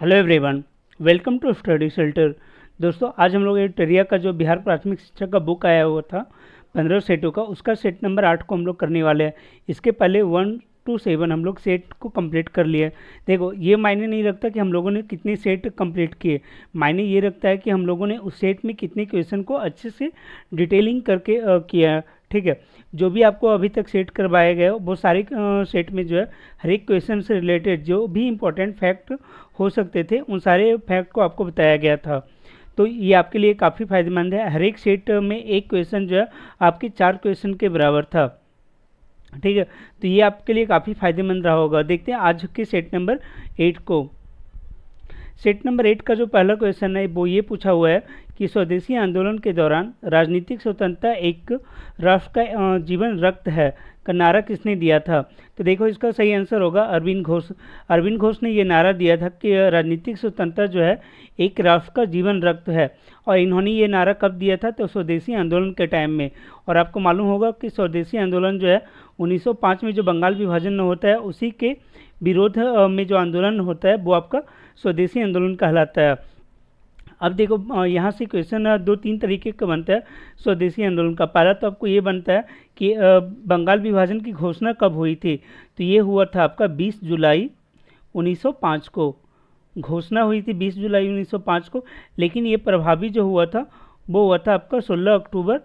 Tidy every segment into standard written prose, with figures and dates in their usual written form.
Hello everyone, welcome to Study Shelter. दोस्तों, आज हम लोग ये टरिया का जो बिहार प्राथमिक शिक्षा का बुक आया हुआ था 15 सेटों का, उसका सेट नंबर 8 को हम लोग करने वाले हैं। इसके पहले 1 to 7 हम लोग सेट को कंप्लीट कर लिए। देखो, ये मायने नहीं रखता कि हम लोगों ने कितने सेट कंप्लीट किए, मायने ये रखता है कि हम लोगों ने उस सेट में कितने क्वेश्चन को अच्छे से डिटेलिंग करके किया है। ठीक है, जो भी आपको अभी तक सेट करवाया गया वो सारे सेट में जो है हर एक क्वेश्चन से रिलेटेड जो भी इंपॉर्टेंट फैक्ट हो सकते थे उन सारे फैक्ट को आपको बताया गया था। तो ये आपके लिए काफ़ी फायदेमंद है। हर एक सेट में एक क्वेश्चन जो है आपके 4 क्वेश्चन के बराबर था। ठीक है, तो ये आपके लिए काफ़ी फायदेमंद रहा होगा। देखते हैं आज के सेट नंबर 8 को। सेट नंबर 8 का जो पहला क्वेश्चन है वो ये पूछा हुआ है कि स्वदेशी आंदोलन के दौरान राजनीतिक स्वतंत्रता एक राष्ट्र का जीवन रक्त है का नारा किसने दिया था। तो देखो, इसका सही आंसर होगा अरविंद घोष। अरविंद घोष ने ये नारा दिया था कि राजनीतिक स्वतंत्रता जो है एक राष्ट्र का जीवन रक्त है। और इन्होंने ये नारा कब दिया था, तो स्वदेशी आंदोलन के टाइम में। और आपको मालूम होगा कि स्वदेशी आंदोलन जो है 1905 में जो बंगाल विभाजन होता है उसी के विरोध में जो आंदोलन होता है वो आपका स्वदेशी आंदोलन कहलाता है। अब देखो, यहाँ से क्वेश्चन 2-3 तरीके का बनता है स्वदेशी आंदोलन का। पहला तो आपको ये बनता है कि बंगाल विभाजन की घोषणा कब हुई थी। तो ये हुआ था आपका 20 जुलाई 1905 को घोषणा हुई थी, 20 जुलाई 1905 को। लेकिन ये प्रभावी जो हुआ था वो हुआ था आपका 16 अक्टूबर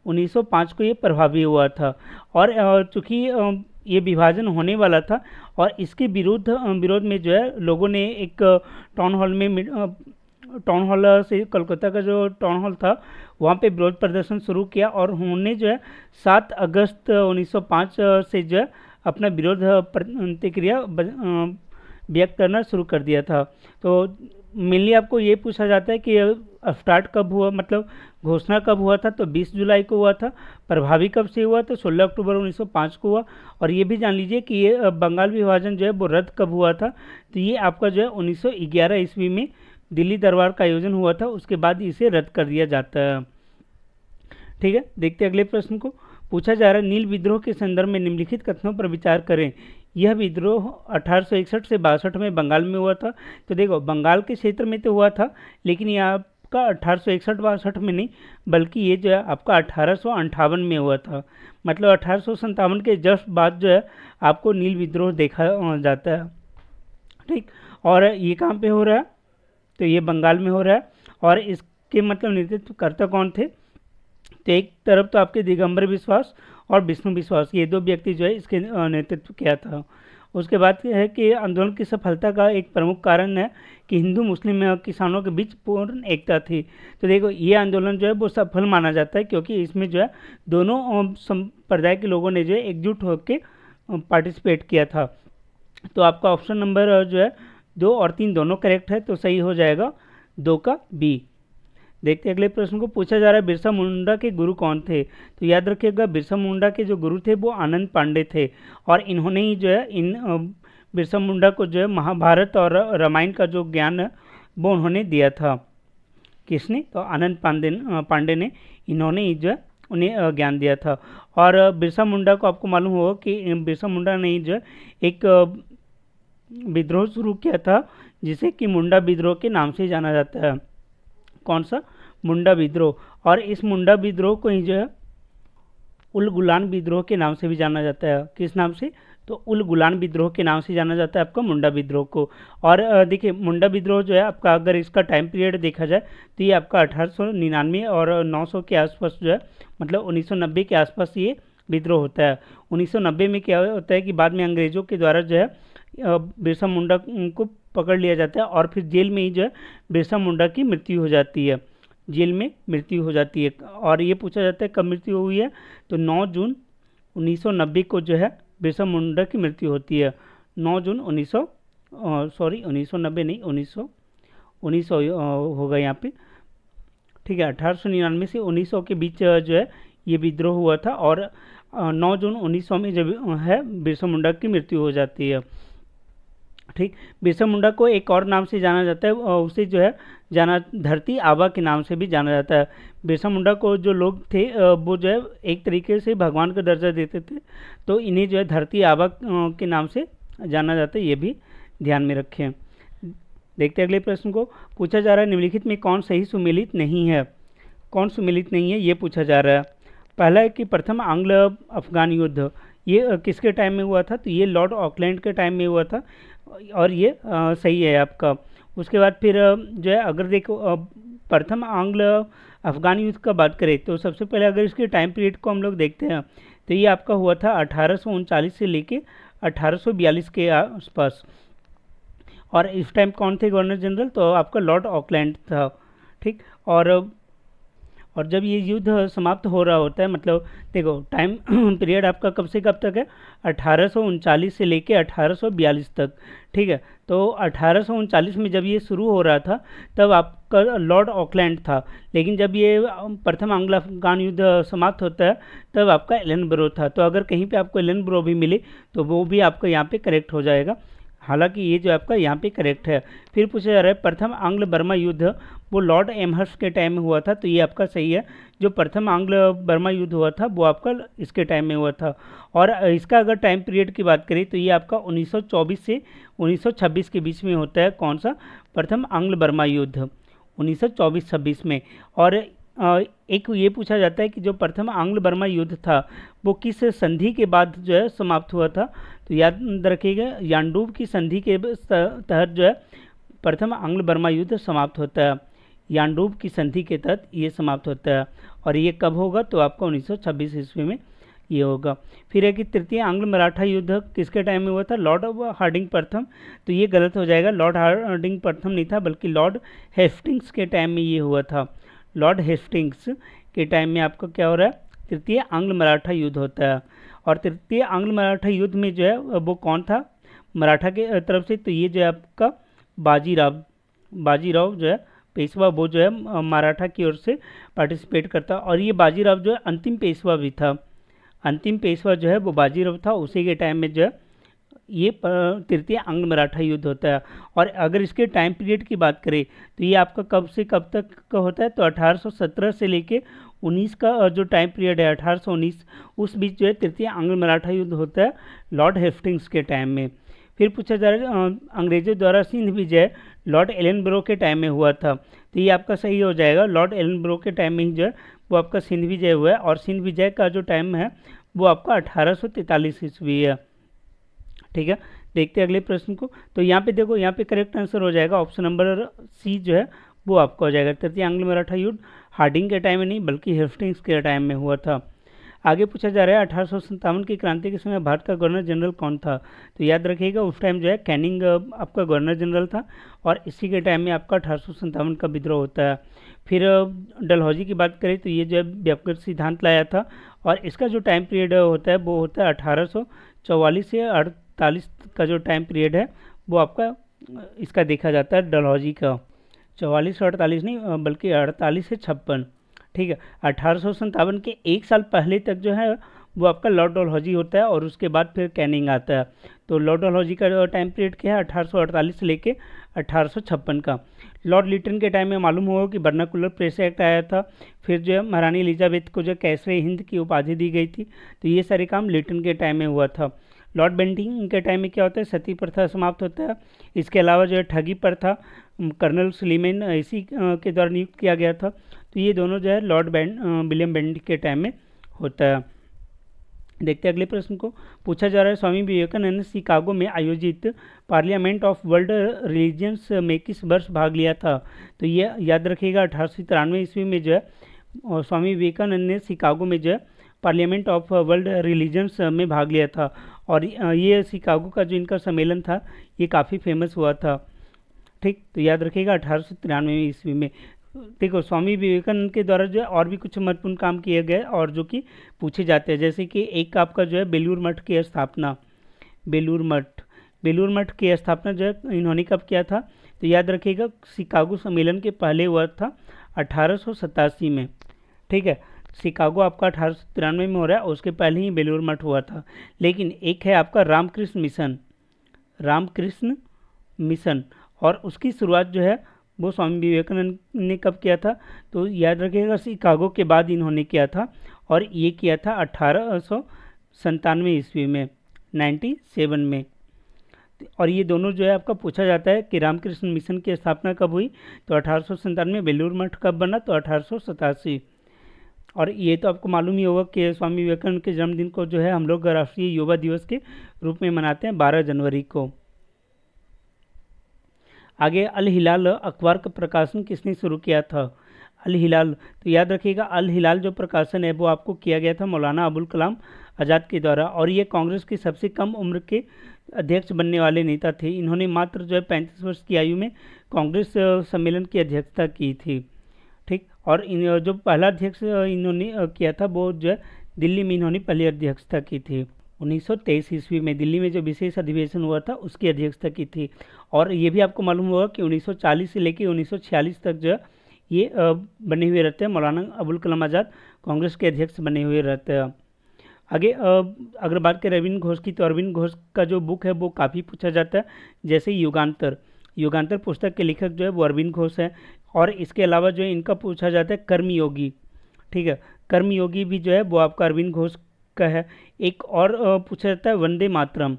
1905 को ये प्रभावी हुआ था। और चूँकि ये विभाजन होने वाला था और इसके विरोध में जो है लोगों ने एक टाउन हॉल में टाउन हॉल से कोलकाता का जो टाउन हॉल था वहाँ पे विरोध प्रदर्शन शुरू किया। और उन्होंने जो है 7 अगस्त 1905 से जो है अपना विरोध प्रतिक्रिया व्यक्त करना शुरू कर दिया था। तो मेनली आपको ये पूछा जाता है कि स्टार्ट कब हुआ, मतलब घोषणा कब हुआ था, तो 20 जुलाई को हुआ था। प्रभावी कब से हुआ, तो 16 अक्टूबर 1905 को हुआ। और ये भी जान लीजिए कि ये बंगाल विभाजन जो है वो रद्द कब हुआ था, तो ये आपका जो है 1911 ईस्वी में दिल्ली दरबार का आयोजन हुआ था, उसके बाद इसे रद्द कर दिया जाता है। ठीक है, देखते हैं अगले प्रश्न को। पूछा जा रहा है नील विद्रोह के संदर्भ में निम्नलिखित कथनों पर विचार करें। यह विद्रोह 1861 से 62 में बंगाल में हुआ था। तो देखो, बंगाल के क्षेत्र में तो हुआ था, लेकिन यह आपका 1861-62 में नहीं, बल्कि ये जो है आपका 1858 में हुआ था। मतलब 1857 के जस्ट बाद जो है आपको नील विद्रोह देखा जाता है। ठीक, और ये कहाँ पे हो रहा है, तो ये बंगाल में हो रहा है। और इसके मतलब नेतृत्वकर्ता कौन थे, तो एक तरफ तो आपके दिगंबर विश्वास और विष्णु विश्वास, ये 2 व्यक्ति जो है इसके नेतृत्व किया था। उसके बाद है कि आंदोलन की सफलता का एक प्रमुख कारण है कि हिंदू मुस्लिम किसानों के बीच पूर्ण एकता थी। तो देखो, ये आंदोलन जो है वो सफल माना जाता है क्योंकि इसमें जो है दोनों संप्रदाय के लोगों ने जो है एकजुट होकर पार्टिसिपेट किया था। तो आपका ऑप्शन नंबर जो है 2 और 3 दोनों करेक्ट है, तो सही हो जाएगा 2 का बी। देखते हैं अगले प्रश्न को। पूछा जा रहा है बिरसा मुंडा के गुरु कौन थे। तो याद रखिएगा, बिरसा मुंडा के जो गुरु थे वो आनंद पांडे थे। और इन्होंने ही जो है बिरसा मुंडा को जो है महाभारत और रामायण का जो ज्ञान है वो उन्होंने दिया था। किसने, तो आनंद पांडे ने, इन्होंने ही जो है उन्हें ज्ञान दिया था। और बिरसा मुंडा को आपको मालूम होगा कि बिरसा मुंडा ने ही जो है एक विद्रोह शुरू किया था जिसे कि मुंडा विद्रोह के नाम से जाना जाता है। कौन सा, मुंडा विद्रोह। और इस मुंडा विद्रोह को ही जो है उल गुलान विद्रोह के नाम से भी जाना जाता है। किस नाम से, तो उल गुलान विद्रोह के नाम से जाना जाता है आपका मुंडा विद्रोह को। और देखिए, मुंडा विद्रोह जो है आपका, अगर इसका टाइम पीरियड देखा जाए तो ये आपका 1899 और 900 के आसपास जो है, मतलब 1990 के आसपास ये विद्रोह होता है। 1990 में क्या होता है कि बाद में अंग्रेज़ों के द्वारा जो है बिरसा मुंडा को पकड़ लिया जाता है और फिर जेल में ही जो है बिरसा मुंडा की मृत्यु हो जाती है, जेल में मृत्यु हो जाती है। और ये पूछा जाता है कब मृत्यु हुई है, तो 9 जून 1990 को जो है बिरसा मुंडा की मृत्यु होती है। 9 जून 1990 नहीं, 1900 होगा यहाँ पे। ठीक है, 1899 से 1900 के बीच जो है ये विद्रोह हुआ था। और 9 जून 1900 में जब है बिरसा मुंडा की मृत्यु हो जाती है। ठीक, बिरसा मुंडा को एक और नाम से जाना जाता है, उसे जो है जाना धरती आबा के नाम से भी जाना जाता है। बिरसा मुंडा को जो लोग थे वो जो है एक तरीके से भगवान का दर्जा देते थे, तो इन्हें जो है धरती आबा के नाम से जाना जाता है, ये भी ध्यान में रखें। देखते हैं अगले प्रश्न को। पूछा जा रहा है निम्नलिखित में कौन सही सुमेलित नहीं है, कौन सुमेलित नहीं है ये पूछा जा रहा है। पहला है कि प्रथम आंग्ल अफगान युद्ध, ये किसके टाइम में हुआ था, तो ये लॉर्ड ऑकलैंड के टाइम में हुआ था और ये सही है आपका। उसके बाद फिर जो है अगर देखो प्रथम आंग्ल अफगान युद्ध का बात करें तो सबसे पहले अगर इसके टाइम पीरियड को हम लोग देखते हैं तो ये आपका हुआ था 1839 से लेके 1842 के आसपास। और इस टाइम कौन थे गवर्नर जनरल, तो आपका लॉर्ड ऑकलैंड था। ठीक, और जब ये युद्ध समाप्त हो रहा होता है, मतलब देखो टाइम पीरियड आपका कब से कब तक है, 1839 से लेके 1842 तक। ठीक है, तो 1839 में जब ये शुरू हो रहा था तब आपका लॉर्ड ऑकलैंड था, लेकिन जब ये प्रथम आंग्ल अफगान युद्ध समाप्त होता है तब आपका एलनब्रो था। तो अगर कहीं पे आपको एलनब्रो भी मिले तो वो भी आपका यहाँ पे करेक्ट हो जाएगा, हालांकि ये जो आपका यहाँ पे करेक्ट है। फिर पूछा जा रहा है प्रथम आंग्ल बर्मा युद्ध वो लॉर्ड एमहर्स्ट के टाइम में हुआ था, तो ये आपका सही है। जो प्रथम आंग्ल बर्मा युद्ध हुआ था वो आपका इसके टाइम में हुआ था। और इसका अगर टाइम पीरियड की बात करें तो ये आपका 1924 से 1926 के बीच में होता है। कौन सा, प्रथम आंग्ल बर्मा युद्ध 1924-26 में। और एक ये पूछा जाता है कि जो प्रथम आंग्ल बर्मा युद्ध था वो किस संधि के बाद जो है समाप्त हुआ था, तो याद रखिएगा यानडूब की संधि के तहत जो है प्रथम आंग्ल बर्मा युद्ध समाप्त होता है। यानडूब की संधि के तहत ये समाप्त होता है और ये कब होगा, तो आपका 1926 ईस्वी में ये होगा। फिर है कि तृतीय आंग्ल मराठा युद्ध किसके टाइम में हुआ था, लॉर्ड हार्डिंग प्रथम, तो ये गलत हो जाएगा, लॉर्ड हार्डिंग प्रथम नहीं था बल्कि लॉर्ड हेस्टिंग्स के टाइम में ये हुआ था। लॉर्ड हेस्टिंग्स के टाइम में आपका क्या हो रहा है, तृतीय आंग्ल मराठा युद्ध होता है। और तृतीय आंग्ल मराठा युद्ध में जो है वो कौन था मराठा के तरफ से, तो ये जो है आपका बाजीराव जो है पेशवा, वो जो है मराठा की ओर से पार्टिसिपेट करता। और ये बाजीराव जो है अंतिम पेशवा भी था, अंतिम पेशवा जो है वो बाजीराव था, उसी के टाइम में जो है ये तृतीय आंग्ल मराठा युद्ध होता है। और अगर इसके टाइम पीरियड की बात करें तो ये आपका कब से कब तक का होता है, तो 1817 से लेके 19 का जो टाइम पीरियड है 1819, उस बीच जो है तृतीय आंग्ल मराठा युद्ध होता है लॉर्ड हेस्टिंग्स के टाइम में। फिर पूछा जा रहा है अंग्रेजों द्वारा सिंध विजय लॉर्ड एलनब्रो के टाइम में हुआ था, तो ये आपका सही हो जाएगा, लॉर्ड एलनब्रो के टाइम में ही जो है वो आपका सिंध विजय हुआ है। और सिंध विजय का जो टाइम है वो आपका 1843 ईस्वी है। ठीक है, देखते हैं अगले प्रश्न को। तो यहाँ पे देखो, यहाँ पे करेक्ट आंसर हो जाएगा ऑप्शन नंबर सी जो है वो आपका हो जाएगा। तृतीय आंग्ल मराठा युद्ध हार्डिंग के टाइम में नहीं बल्कि हेस्टिंग्स के टाइम में हुआ था। आगे पूछा जा रहा है 1857 की क्रांति के समय भारत का गवर्नर जनरल कौन था, तो याद रखिएगा उस टाइम जो है कैनिंग आपका गवर्नर जनरल था और इसी के टाइम में आपका 1857 का विद्रोह होता है। फिर डलहौजी की बात करें तो ये जो है व्यापक सिद्धांत लाया था और इसका जो टाइम पीरियड होता है वो होता है 1844 से 48 का जो टाइम पीरियड है वो आपका इसका देखा जाता है डलहौजी का। 44 से 48 नहीं बल्कि 48 से 56। ठीक है, 1857 के एक साल पहले तक जो है वो आपका लॉर्ड डलहौजी होता है और उसके बाद फिर कैनिंग आता है। तो लॉर्ड डलहौजी का जो टाइम पीरियड क्या है 1848 से लेके 1856 का। लॉर्ड लिटन के टाइम में मालूम होगा कि बर्नाकुलर प्रेस एक्ट आया था, फिर जो है महारानी एलिजाबेथ को जो कैसरे हिंद की उपाधि दी गई थी, तो ये सारे काम लिटन के टाइम में हुआ था। लॉर्ड बेंटिंग के टाइम में क्या होता है, सती प्रथा समाप्त होता है। इसके अलावा जो है ठगी प्रथा कर्नल सुलीमान इसी के द्वारा नियुक्त किया गया था, तो ये दोनों जो है लॉर्ड विलियम बेंटिंग के टाइम में होता है। देखते हैं अगले प्रश्न को। पूछा जा रहा है स्वामी विवेकानंद ने शिकागो में आयोजित पार्लियामेंट ऑफ वर्ल्ड रिलीजियंस में किस वर्ष भाग लिया था, तो ये याद रखिएगा 1893 ईस्वी में जो है स्वामी विवेकानंद ने शिकागो में जो है पार्लियामेंट ऑफ वर्ल्ड रिलीजन्स में भाग लिया था। और ये शिकागो का जो इनका सम्मेलन था ये काफ़ी फेमस हुआ था। ठीक, तो याद रखिएगा 1893 ईस्वी में। देखो स्वामी विवेकानंद के द्वारा जो है और भी कुछ महत्वपूर्ण काम किए गए और जो कि पूछे जाते हैं, जैसे कि एक आपका जो है बेलूर मठ की स्थापना, बेलूर मठ की स्थापना जो है इन्होंने कब किया था, तो याद रखिएगा शिकागो सम्मेलन के पहले हुआ था 1887 में। ठीक है, शिकागो आपका 1893 में हो रहा है, उसके पहले ही बेलूर मठ हुआ था। लेकिन एक है आपका रामकृष्ण मिशन और उसकी शुरुआत जो है वो स्वामी विवेकानंद ने कब किया था, तो याद रखिएगा शिकागो के बाद इन्होंने किया था और ये किया था 1897 ईस्वी में 97 में। और ये दोनों जो है आपका पूछा जाता है कि रामकृष्ण मिशन की स्थापना कब हुई, तो 1897। बेलूर मठ कब बना, तो 1887। और ये तो आपको मालूम ही होगा कि स्वामी विवेकानंद के जन्मदिन को जो है हम लोग राष्ट्रीय युवा दिवस के रूप में मनाते हैं 12 जनवरी को। आगे अल हिलाल अखबार का प्रकाशन किसने शुरू किया था। अल हिलाल, तो याद रखिएगा अल हिलाल जो प्रकाशन है वो आपको किया गया था मौलाना अबुल कलाम आज़ाद के द्वारा। और ये कांग्रेस की सबसे कम उम्र के अध्यक्ष बनने वाले नेता थे। इन्होंने मात्र जो है 35 वर्ष की आयु में कांग्रेस सम्मेलन की अध्यक्षता की थी। ठीक, और जो पहला अध्यक्ष इन्होंने किया था वो जो है दिल्ली में इन्होंने पहली अध्यक्षता की थी। 1923 ईस्वी में दिल्ली में जो विशेष अधिवेशन हुआ था उसकी अध्यक्षता की थी। और ये भी आपको मालूम होगा कि 1940 से लेकर 1946 तक जो है ये बने हुए रहते हैं, मौलाना अबुल कलाम आज़ाद कांग्रेस के अध्यक्ष बने हुए रहते हैं। आगे अगर बात करें अरविंद घोष की, तो अरविंद घोष का जो बुक है वो काफ़ी पूछा जाता है, जैसे युगांतर। युगांतर पुस्तक के लेखक जो है वो अरविंद घोष है। और इसके अलावा जो है इनका पूछा जाता है कर्मयोगी। ठीक है, कर्मयोगी भी जो है वो आपका अरविंद घोष का है। एक और पूछा जाता है वंदे मातरम।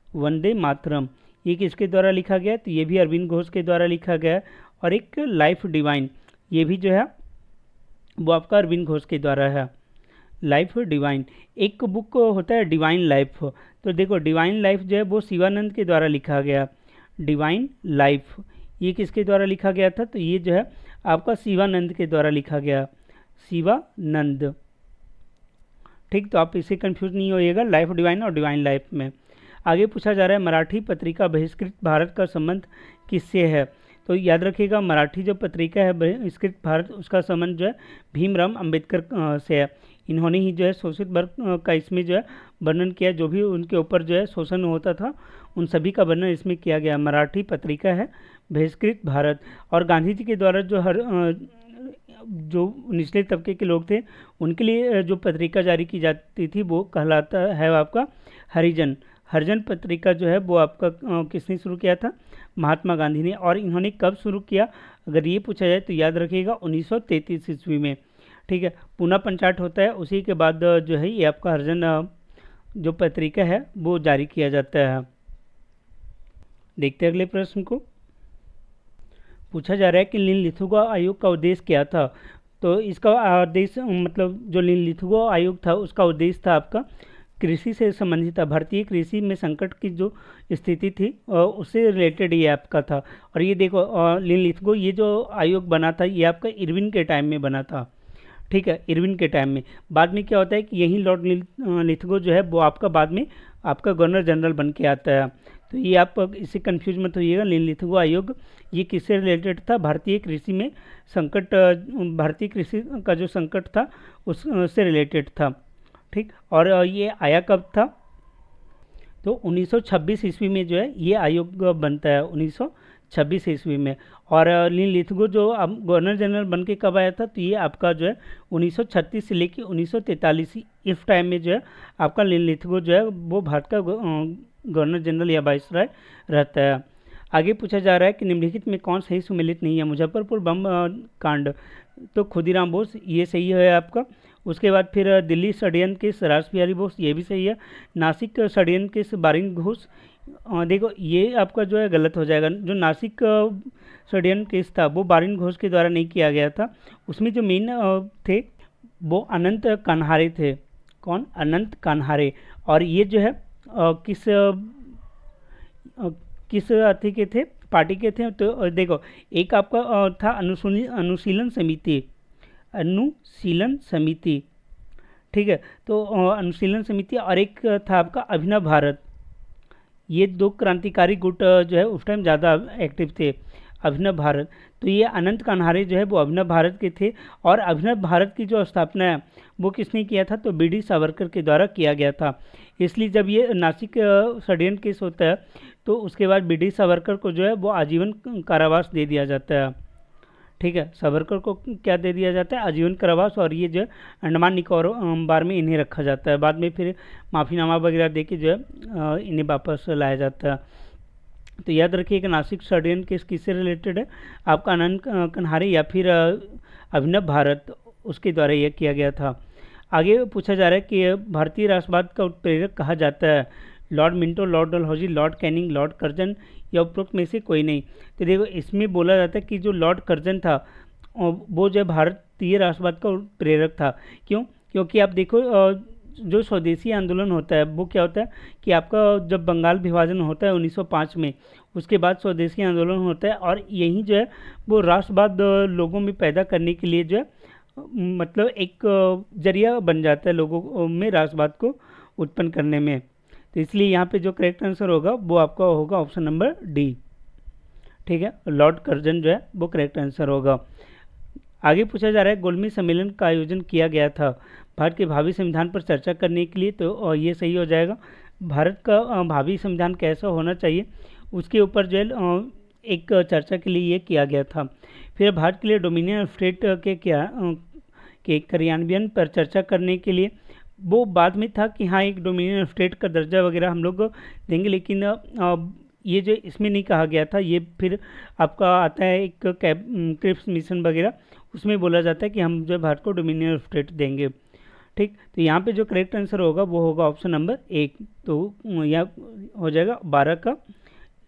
वंदे मातरम ये किसके द्वारा लिखा गया है, तो ये भी अरविंद घोष के द्वारा लिखा गया है। और एक लाइफ डिवाइन, ये भी जो है वो आपका अरविंद घोष के द्वारा है। लाइफ डिवाइन, एक बुक होता है डिवाइन लाइफ। तो देखो डिवाइन लाइफ जो है वो शिवानंद के द्वारा लिखा गया। डिवाइन लाइफ ये किसके द्वारा लिखा गया था, तो ये जो है आपका शिवानंद के द्वारा लिखा गया। शिवानंद। ठीक, तो आप इससे कंफ्यूज नहीं होइएगा लाइफ डिवाइन और डिवाइन लाइफ में। आगे पूछा जा रहा है मराठी पत्रिका बहिष्कृत भारत का संबंध किससे है। तो याद रखिएगा मराठी जो पत्रिका है बहिष्कृत भारत, उसका संबंध जो है भीमराव अंबेडकर से है। इन्होंने ही जो है शोषित वर्ग का इसमें जो है वर्णन किया, जो भी उनके ऊपर जो है शोषण होता था उन सभी का वर्णन इसमें किया गया। मराठी पत्रिका है बहिष्कृत भारत। और गांधी जी के द्वारा जो जो निचले तबके के लोग थे उनके लिए जो पत्रिका जारी की जाती थी वो कहलाता है आपका हरिजन। हरिजन पत्रिका जो है वो आपका किसने शुरू किया था, महात्मा गांधी ने। और इन्होंने कब शुरू किया, अगर ये पूछा जाए तो याद रखिएगा 1933 ईस्वी में। ठीक है, पूना पंचायत होता है, उसी के बाद जो है ये आपका हरिजन जो पत्रिका है वो जारी किया जाता है। देखते हैं अगले प्रश्न को। पूछा जा रहा है कि लिन-लिथुगो आयोग का उद्देश्य क्या था। तो इसका उद्देश्य मतलब जो लिन-लिथुगो आयोग था उसका उद्देश्य था आपका कृषि से संबंधित था। भारतीय कृषि में संकट की जो स्थिति थी उससे रिलेटेड ये आपका था। और ये देखो लिन-लिथुगो ये जो आयोग बना था ये आपका इरविन के टाइम में बना था। ठीक है, इरविन के टाइम में। बाद में क्या होता है कि यही लॉर्ड लिथुगो जो है वो आपका बाद में आपका गवर्नर जनरल बन के आता है। तो ये आप इससे कंफ्यूज मत होइएगा। लिन-लिथुगो आयोग ये किससे रिलेटेड था, भारतीय कृषि में संकट, भारतीय कृषि का जो संकट था उससे रिलेटेड था। ठीक, और ये आया कब था, तो 1926 ईस्वी में जो है ये आयोग बनता है, 1926 ईस्वी में। और लिन-लिथुगो जो अब गवर्नर जनरल बन के कब आया था, तो ये आपका जो है 1936 से लेकर 1943 इस टाइम में जो है आपका लिन-लिथुगो जो है वो भारत का गवर्नर जनरल या वाइसराय रहता है। आगे पूछा जा रहा है कि निम्नलिखित में कौन सही सुमेलित नहीं है। मुजफ्फरपुर बम कांड, तो खुदीराम बोस ये सही है आपका। उसके बाद फिर दिल्ली षड्यंत्र केस रास बिहारी बोस ये भी सही है। नासिक षड्यंत्र केस बारिन घोष, देखो ये आपका जो है गलत हो जाएगा। जो नासिक षड्यंत्र केस था वो बारिन घोष के द्वारा नहीं किया गया था। उसमें जो मेन थे वो अनंत कन्हारे थे। कौन, अनंत कन्हारे। और ये जो है किस अथी के थे, पार्टी के थे। तो देखो एक आपका था अनुशीलन समिति, अनुशीलन समिति। ठीक है, तो अनुशीलन समिति। और एक था आपका अभिनव भारत। ये दो क्रांतिकारी गुट जो है उस टाइम ज़्यादा एक्टिव थे, अभिनव भारत। तो ये अनंत कन्हारे जो है वो अभिनव भारत के थे। और अभिनव भारत की जो स्थापना है वो किसने किया था, तो बी डी सावरकर के द्वारा किया गया था। इसलिए जब ये नासिक षड्यंत्र केस होता है तो उसके बाद बी डी सावरकर को जो है वो आजीवन कारावास दे दिया जाता है। ठीक है, सावरकर को क्या दे दिया जाता है, आजीवन कारावास। और ये जो है अंडमान निकोबार में इन्हें रखा जाता है। बाद में फिर माफ़ीनामा वगैरह दे के जो है इन्हें वापस लाया जाता है। तो याद रखिए कि नासिक षड्यंत्र केस किससे रिलेटेड है, आपका अनंत कन्हारे या फिर अभिनव भारत, उसके द्वारा यह किया गया था। आगे पूछा जा रहा है कि भारतीय राष्ट्रवाद का उत्प्रेरक कहा जाता है Lord Minto, Lord Dalhousie, Lord Canning, Lord Curzon या उपरोक्त में से कोई नहीं। तो देखो इसमें बोला जाता है कि जो लॉर्ड कर्जन था वो जो भारतीय राष्ट्रवाद का प्रेरक था। क्यों? क्योंकि आप देखो जो स्वदेशी आंदोलन होता है वो क्या होता है कि आपका जब बंगाल विभाजन होता है 1905 में, उसके बाद स्वदेशी आंदोलन होता है और यही जो है वो राष्ट्रवाद लोगों में पैदा करने के लिए जो है मतलब एक जरिया बन जाता है लोगों में राष्ट्रवाद को उत्पन्न करने में। तो इसलिए यहाँ पे जो करेक्ट आंसर होगा वो आपका होगा ऑप्शन नंबर डी। ठीक है, लॉर्ड कर्जन जो है वो करेक्ट आंसर होगा। आगे पूछा जा रहा है गोलमेज सम्मेलन का आयोजन किया गया था भारत के भावी संविधान पर चर्चा करने के लिए, तो ये सही हो जाएगा। भारत का भावी संविधान कैसा होना चाहिए उसके ऊपर जो है एक चर्चा के लिए ये किया गया था। फिर भारत के लिए डोमिनियन स्टेट के क्रियान्वयन पर चर्चा करने के लिए वो बाद में था कि हाँ एक डोमिनियन स्टेट का दर्जा वगैरह हम लोग देंगे, लेकिन ये जो इसमें नहीं कहा गया था, ये फिर आपका आता है एक क्रिप्स मिशन वगैरह, उसमें बोला जाता है कि हम जो भारत को डोमिनियन स्टेट देंगे। ठीक, तो यहाँ पे जो करेक्ट आंसर होगा वो होगा ऑप्शन नंबर 1। तो यहाँ हो जाएगा 12 का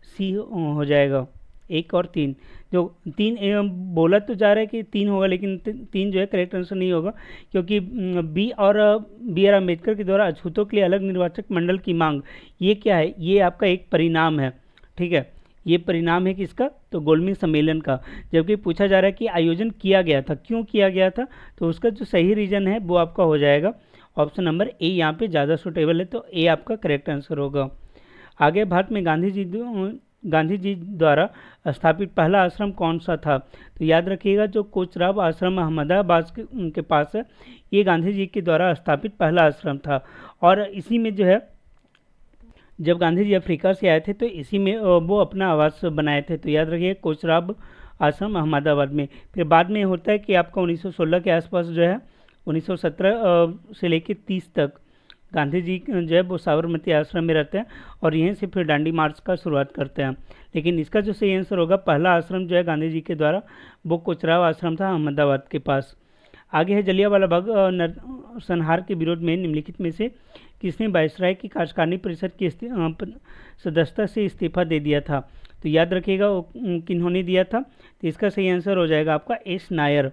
सी हो जाएगा, 1 और 3। जो 3 बोला तो जा रहा है कि 3 होगा, लेकिन 3 जो है करेक्ट आंसर नहीं होगा, क्योंकि बी आर अम्बेडकर के द्वारा अछूतों के लिए अलग निर्वाचक मंडल की मांग, ये क्या है? ये आपका एक परिणाम है। ठीक है, ये परिणाम है किसका? तो गोलमेज सम्मेलन का। जबकि पूछा जा रहा है कि आयोजन किया गया था, क्यों किया गया था, तो उसका जो सही रीजन है वो आपका हो जाएगा ऑप्शन नंबर ए, यहाँ पे ज़्यादा सुटेबल है, तो ए आपका करेक्ट आंसर होगा। आगे भारत में गांधी जी द्वारा स्थापित पहला आश्रम कौन सा था? तो याद रखिएगा जो कोचराब आश्रम अहमदाबाद के पास है, ये गांधी जी के द्वारा स्थापित पहला आश्रम था। और इसी में जो है जब गांधी जी अफ्रीका से आए थे तो इसी में वो अपना आवास बनाए थे। तो याद रखिए कोचराब आश्रम अहमदाबाद में। फिर बाद में होता है कि आपका 1916 के आसपास जो है 1917 से लेकर 30 तक गांधी जी जो है वो साबरमती आश्रम में रहते हैं और यहीं से फिर दांडी मार्च का शुरुआत करते हैं। लेकिन इसका जो सही आंसर होगा पहला आश्रम जो है गांधी जी के द्वारा वो कोचराब आश्रम था अहमदाबाद के पास। आगे है जलियांवाला बाग संहार के विरोध में निम्नलिखित में से किसने वायसराय की कार्यकारिणी परिषद की सदस्यता से इस्तीफा दे दिया था? तो याद रखिएगा किन्होंने दिया था, तो इसका सही आंसर हो जाएगा आपका एस नायर।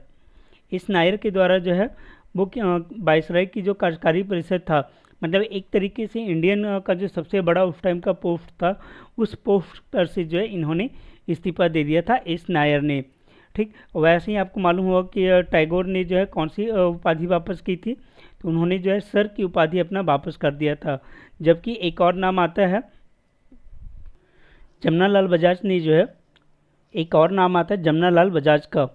एस नायर के द्वारा जो है वो वायसराय की जो कार्यकारी परिषद था, मतलब एक तरीके से इंडियन का जो सबसे बड़ा उस टाइम का पोस्ट था, उस पोस्ट पर से जो है इन्होंने इस्तीफा दे दिया था एस नायर ने। ठीक, वैसे ही आपको मालूम होगा कि टैगोर ने जो है कौन सी उपाधि वापस की थी, तो उन्होंने जो है सर की उपाधि अपना वापस कर दिया था। जबकि एक और नाम आता है जमनालाल बजाज ने जो है, एक और नाम आता है जमनालाल बजाज का।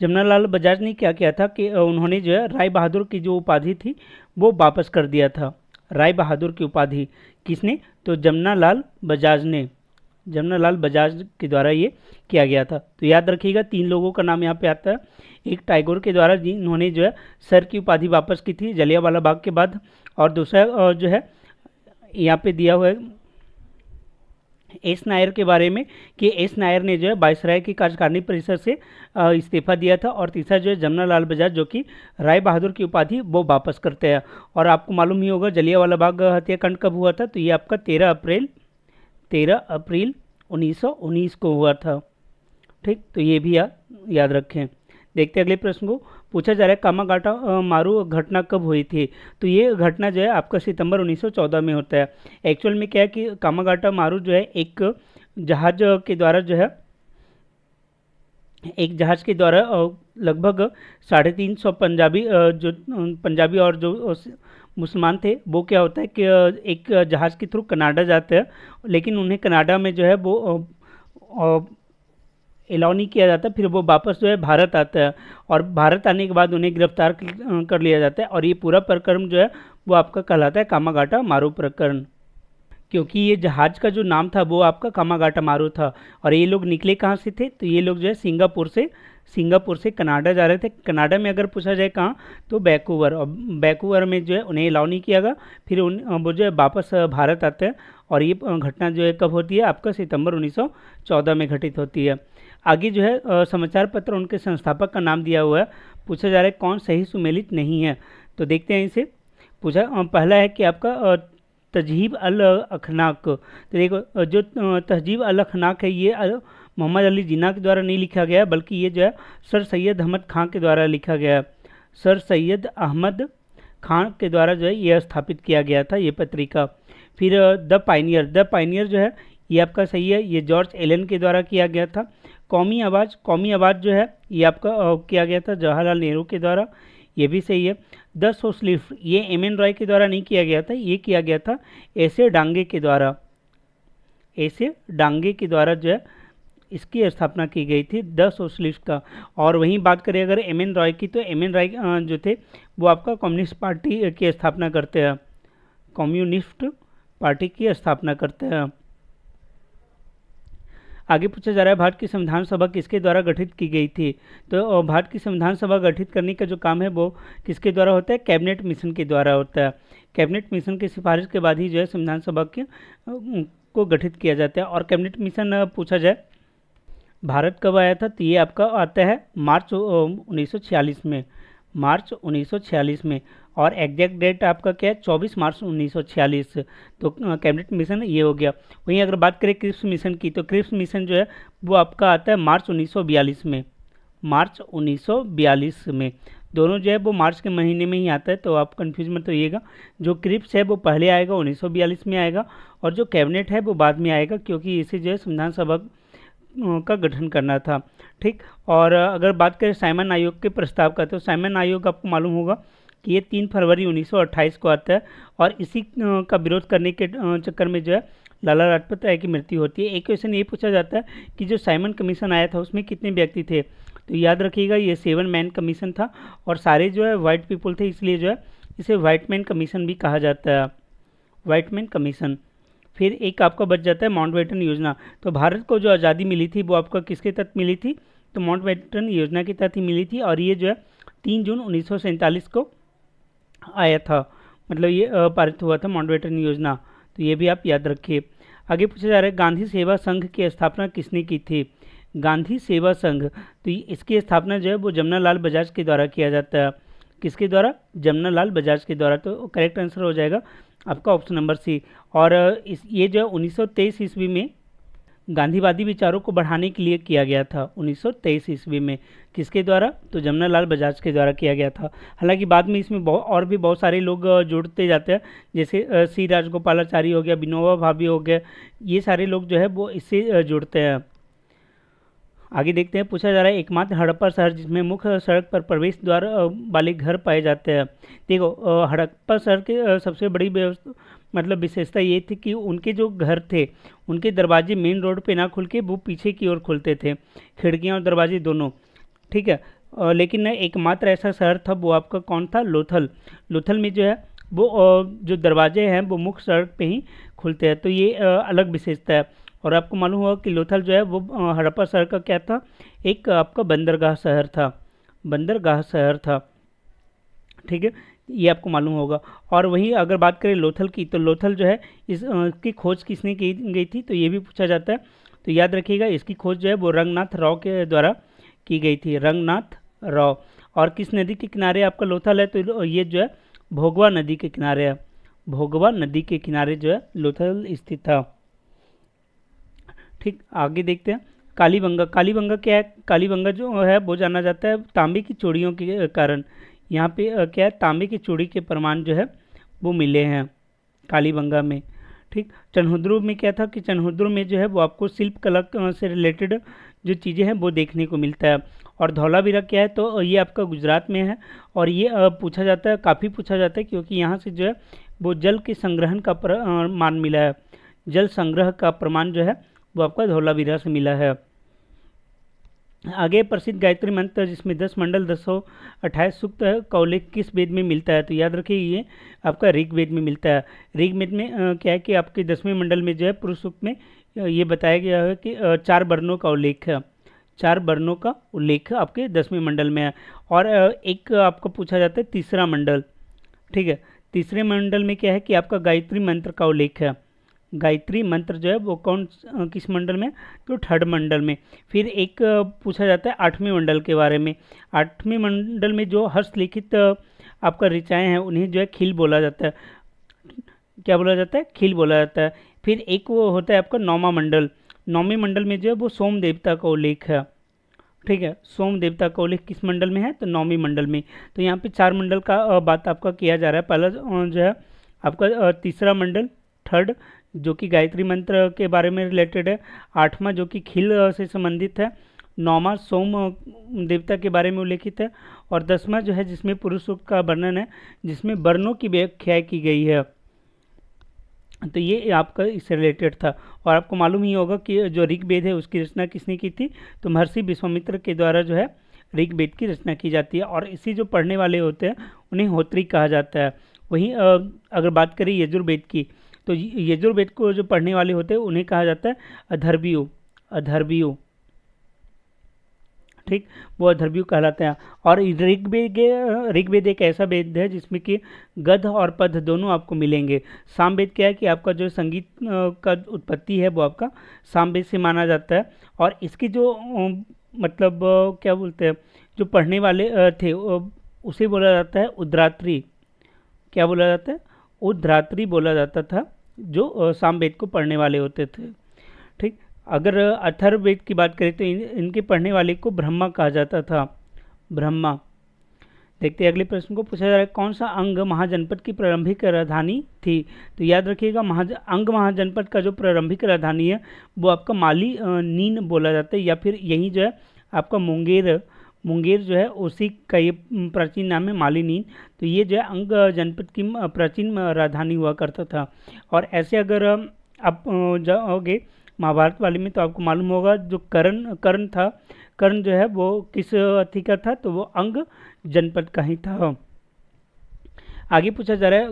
जमनालाल बजाज ने क्या किया था कि उन्होंने जो है राय बहादुर की जो उपाधि थी वो वापस कर दिया था। राय बहादुर की उपाधि किसने? तो जमनालाल बजाज ने, जमनालाल बजाज के द्वारा ये किया गया था। तो याद रखिएगा 3 लोगों का नाम यहाँ पे आता है। एक टैगोर के द्वारा जिन्होंने जो है सर की उपाधि वापस की थी जलियांवाला बाग के बाद, और दूसरा जो है यहाँ पे दिया हुआ है एस नायर के बारे में कि एस नायर ने जो है वायसराय की कार्यकारिणी परिषद से इस्तीफा दिया था। और तीसरा जो है जमनालाल बजाज जो कि राय बहादुर की उपाधि वो वापस करते हैं। और आपको मालूम ही होगा जलियांवाला बाग हत्याकांड कब हुआ था? तो ये आपका 13 अप्रैल 1919 को हुआ था। ठीक, तो ये भी याद रखें। देखते हैं अगले प्रश्न को। पूछा जा रहा है कामागाटा मारू घटना कब हुई थी? तो ये घटना जो है आपका सितंबर 1914 में होता है। एक्चुअल में क्या है कि कामागाटा मारू जो है एक जहाज के द्वारा जो है लगभग 350 पंजाबी और जो मुसलमान थे वो क्या होता है कि एक जहाज़ के थ्रू कनाडा जाते हैं, लेकिन उन्हें कनाडा में जो है वो अलाउ नहीं किया जाता। फिर वो वापस जो है भारत आता है और भारत आने के बाद उन्हें गिरफ्तार कर लिया जाता है। और ये पूरा प्रकरण जो है वो आपका कहलाता है कामागाटा मारू प्रकरण, क्योंकि ये जहाज़ का जो नाम था वो आपका कामागाटा मारू था। और ये लोग निकले कहाँ से थे? तो ये लोग जो है सिंगापुर से कनाडा जा रहे थे। कनाडा में अगर पूछा जाए कहाँ, तो वैंकूवर, और वैंकूवर में जो है उन्हें अलाउ नहीं किया गया। फिर वो जो है वापस भारत आते हैं। और ये घटना जो है कब होती है? आपका सितंबर 1914 में घटित होती है। आगे जो है समाचार पत्र उनके संस्थापक का नाम दिया हुआ है। पूछा जा रहा है कौन सही सुमेलित नहीं है? तो देखते हैं इसे। पूछा पहला है कि आपका तहजीब अल अखनाक। तो देखो जो तहजीब अल अखनाक है ये मोहम्मद अली जिन्ना के द्वारा नहीं लिखा गया है, बल्कि ये जो है सर सैयद अहमद खां के द्वारा लिखा गया है। सर सैयद अहमद खान के द्वारा जो है यह स्थापित किया गया था ये पत्रिका। फिर द पाइनियर जो है ये आपका सही है, ये जॉर्ज एलन के द्वारा किया गया था। कौमी आवाज़ जो है ये आपका किया गया था जवाहरलाल नेहरू के द्वारा, ये भी सही है। द सोशलिस्ट ये एम एन रॉय के द्वारा नहीं किया गया था, ये किया गया था ऐसे डांगे के द्वारा। ऐसे डांगे के द्वारा जो है इसकी स्थापना की गई थी द सोशलिस्ट का। और वहीं बात करें अगर एम एन रॉय की, तो एम एन रॉय जो थे वो आपका कम्युनिस्ट पार्टी की स्थापना करते हैं, कम्युनिस्ट पार्टी की स्थापना करते हैं। आगे पूछा जा रहा है भारत की संविधान सभा किसके द्वारा गठित की गई थी। तो भारत की संविधान सभा गठित करने का जो काम है वो किसके द्वारा होता है, कैबिनेट मिशन के द्वारा होता है। कैबिनेट मिशन की सिफारिश के बाद ही जो है संविधान सभा के को गठित किया जाता है। और कैबिनेट मिशन पूछा जाए भारत कब आया था, तो ये आपका आता है मार्च 1946 में, मार्च 1946 में। और एग्जैक्ट डेट आपका क्या है, 24 मार्च 1946। तो कैबिनेट मिशन ये हो गया। वहीं अगर बात करें क्रिप्स मिशन की, तो क्रिप्स मिशन जो है वो आपका आता है मार्च 1942 में, मार्च 1942 में। दोनों जो है वो मार्च के महीने में ही आता है, तो आप कंफ्यूज मत होइएगा। जो क्रिप्स है वो पहले आएगा 1942 में आएगा, और जो कैबिनेट है वो बाद में आएगा, क्योंकि इसे जो है संविधान सभा का गठन करना था। ठीक। और अगर बात करें साइमन आयोग के प्रस्ताव का, तो साइमन आयोग आपको मालूम होगा कि ये 3 फरवरी 1928 को आता है, और इसी का विरोध करने के चक्कर में जो है लाला लाजपत राय की मृत्यु होती है। एक क्वेश्चन ये पूछा जाता है कि जो साइमन कमीशन आया था उसमें कितने व्यक्ति थे, तो याद रखिएगा ये 7 मैन कमीशन था, और सारे जो है वाइट पीपल थे, इसलिए जो है इसे वाइट मैन कमीशन भी कहा जाता है, वाइट मैन कमीशन। फिर एक आपका बच जाता है माउंटबेटन योजना। तो भारत को जो आज़ादी मिली थी वो आपको किसके तहत मिली थी, तो माउंटबेटन योजना के तहत ही मिली थी, और ये जो है 3 जून 1947 को आया था, मतलब ये पारित हुआ था माउंटबेटन योजना। तो ये भी आप याद रखिए। आगे पूछा जा रहा है गांधी सेवा संघ की स्थापना किसने की थी। गांधी सेवा संघ, तो इसकी स्थापना जो है वो जमनालाल बजाज के द्वारा किया जाता है। किसके द्वारा, जमनालाल बजाज के द्वारा। तो करेक्ट आंसर हो जाएगा आपका ऑप्शन नंबर सी। और ये जो है 1923 ईस्वी में गांधीवादी विचारों को बढ़ाने के लिए किया गया था, 1923 ईस्वी में। किसके द्वारा, तो जमनालाल बजाज के द्वारा किया गया था। हालांकि बाद में इसमें और भी बहुत सारे लोग जुड़ते जाते हैं, जैसे सी राजगोपालाचारी हो गया, विनोबा भावे हो गया, ये सारे लोग जो है वो इससे जुड़ते हैं। आगे देखते हैं, पूछा जा रहा है एकमात्र हड़प्पा शहर जिसमें मुख्य सड़क पर प्रवेश द्वार वाले घर पाए जाते हैं। देखो हड़प्पा शहर के सबसे बड़ी मतलब विशेषता ये थी कि उनके जो घर थे उनके दरवाजे मेन रोड पे ना खुल के वो पीछे की ओर खुलते थे, खिड़कियां और दरवाजे दोनों। ठीक है। लेकिन एकमात्र ऐसा शहर था वो आपका कौन था, लोथल। लोथल में जो है वो जो दरवाजे हैं वो मुख्य सड़क पे ही खुलते हैं, तो ये अलग विशेषता है। और आपको मालूम होगा कि लोथल जो है वो हड़प्पा शहर का क्या था, एक आपका बंदरगाह शहर था, बंदरगाह शहर था। ठीक है, ये आपको मालूम होगा। और वहीं अगर बात करें लोथल की, तो लोथल जो है की खोज किसने की गई थी, तो ये भी पूछा जाता है। तो याद रखिएगा इसकी खोज जो है वो रंगनाथ राव के द्वारा की गई थी, रंगनाथ राव। और किस नदी के किनारे आपका लोथल है, तो ये जो है भोगवा नदी के किनारे है, भोगवा नदी के किनारे जो है लोथल स्थित था। ठीक, आगे देखते हैं कालीबंगा। कालीबंगा क्या है, कालीबंगा जो है वो जाना जाता है तांबे की चूड़ियों के कारण। यहाँ पे क्या है, तांबे की चूड़ी के प्रमाण जो है वो मिले हैं कालीबंगा में। ठीक, चनहुद्रू में क्या था कि चनहुद्रू में जो है वो आपको शिल्प कला से रिलेटेड जो चीज़ें हैं वो देखने को मिलता है। और धौलावीरा क्या है, तो ये आपका गुजरात में है। और ये पूछा जाता है, काफ़ी पूछा जाता है, क्योंकि यहाँ से जो है वो जल के संग्रहण का प्रमाण मिला है, जल संग्रह का प्रमाण जो है वो आपका धौलावीरा से मिला है। आगे प्रसिद्ध गायत्री मंत्र जिसमें 10 मंडल 228 सूक्त का उल्लेख किस वेद में मिलता है, तो याद रखिए ये आपका ऋग्वेद में मिलता है। ऋग्वेद में क्या है कि आपके 10वें मंडल में जो है पुरुष सूक्त में ये बताया गया है कि 4 वर्णों का उल्लेख है, 4 वर्णों का उल्लेख आपके 10वें मंडल में है। और एक आपको पूछा जाता है तीसरा मंडल। ठीक है, तीसरे मंडल में क्या है कि आपका गायत्री मंत्र का उल्लेख है। गायत्री मंत्र जो है वो कौन किस मंडल में, तो 3rd मंडल में। फिर एक पूछा जाता है 8वें मंडल के बारे में। 8वें मंडल में जो हस्तलिखित आपका ऋचाएँ हैं उन्हें जो है खील बोला जाता है। क्या बोला जाता है, खील बोला जाता है। फिर एक वो होता है आपका नौमा मंडल। नौमे मंडल में जो है वो सोम देवता का उल्लेख है। ठीक है, सोम देवता का उल्लेख किस मंडल में है, तो नौमी मंडल में। तो यहाँ पे 4 मंडल का बात आपका किया जा रहा है। पहला जो है आपका तीसरा मंडल, थर्ड, जो कि गायत्री मंत्र के बारे में रिलेटेड है। आठवां जो कि खील से संबंधित है। नौवां सोम देवता के बारे में उल्लेखित है। और 10वां जो है जिसमें पुरुष सूक्त का वर्णन है, जिसमें वर्णों की व्याख्या की गई है। तो ये आपका इससे रिलेटेड था। और आपको मालूम ही होगा कि जो ऋग्वेद है उसकी रचना किसने की थी, तो महर्षि विश्वामित्र के द्वारा जो है ऋग्वेद की रचना की जाती है। और इसी जो पढ़ने वाले होते हैं उन्हें होत्री कहा जाता है। वहीं अगर बात करें यजुर्वेद की, तो यजुर्वेद को जो पढ़ने वाले होते हैं उन्हें कहा जाता है अधर्वियों। अधर्वियों, ठीक, वो अधर्व्यू कहलाते हैं। और ऋग्वेद एक ऐसा वेद है जिसमें कि गद्य और पद्य दोनों आपको मिलेंगे। सामवेद क्या है कि आपका जो संगीत का उत्पत्ति है वो आपका सामवेद से माना जाता है। और इसकी जो मतलब क्या बोलते हैं, जो पढ़ने वाले थे उसे बोला जाता है उद्रात्री। क्या बोला जाता है, उद्रात्री बोला जाता था, जो सामवेद को पढ़ने वाले होते थे। ठीक, अगर अथर्ववेद की बात करें तो इनके पढ़ने वाले को ब्रह्मा कहा जाता था। ब्रह्मा। देखते हैं अगले प्रश्न को। पूछा जा रहा है कौन सा अंग महाजनपद की प्रारंभिक राजधानी थी। तो याद रखिएगा अंग महाजनपद का जो प्रारंभिक राजधानी है वो आपका माली नीन बोला जाता है, या फिर यही जो है आपका मुंगेर जो है उसी का ये प्राचीन नाम है मालिनीन। तो ये जो है अंग जनपद की प्राचीन राजधानी हुआ करता था। और ऐसे अगर आप जाओगे महाभारत वाले में तो आपको मालूम होगा जो कर्ण था, कर्ण जो है वो किस अथी का था, तो वो अंग जनपद का ही था। आगे पूछा जा रहा है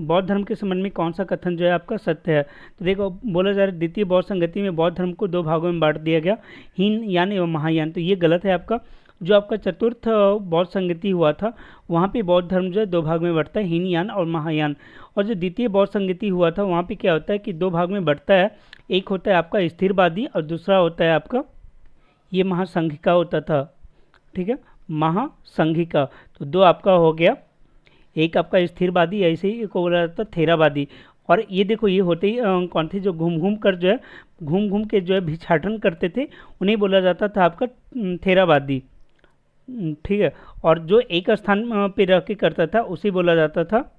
बौद्ध धर्म के संबंध में कौन सा कथन जो है आपका सत्य है। तो देखो बोला जा रहा है द्वितीय बौद्ध संगति में बौद्ध धर्म को 2 भागों में बांट दिया गया, हीन यान एवं महायान। तो ये गलत है आपका। जो आपका चतुर्थ बौद्ध संगति हुआ था वहाँ पे बौद्ध धर्म जो है 2 भाग में बढ़ता है, हीनयान और महायान। और जो द्वितीय बौद्ध संगति हुआ था वहाँ पे क्या होता है कि 2 भाग में बढ़ता है। एक होता है आपका स्थिरवादी और दूसरा होता है आपका ये महासंघिका होता था। ठीक है, महासंघिका। तो 2 आपका हो गया, एक आपका स्थिरवादी, ऐसे ही को बोला जाता है थेरावादी। और ये देखो ये होते ही कौन थे, जो घूम घूम के जो है भिक्षाटन करते थे उन्हें बोला जाता था आपका थेरावादी। ठीक है, और जो एक स्थान पे रह के करता था उसे बोला जाता था।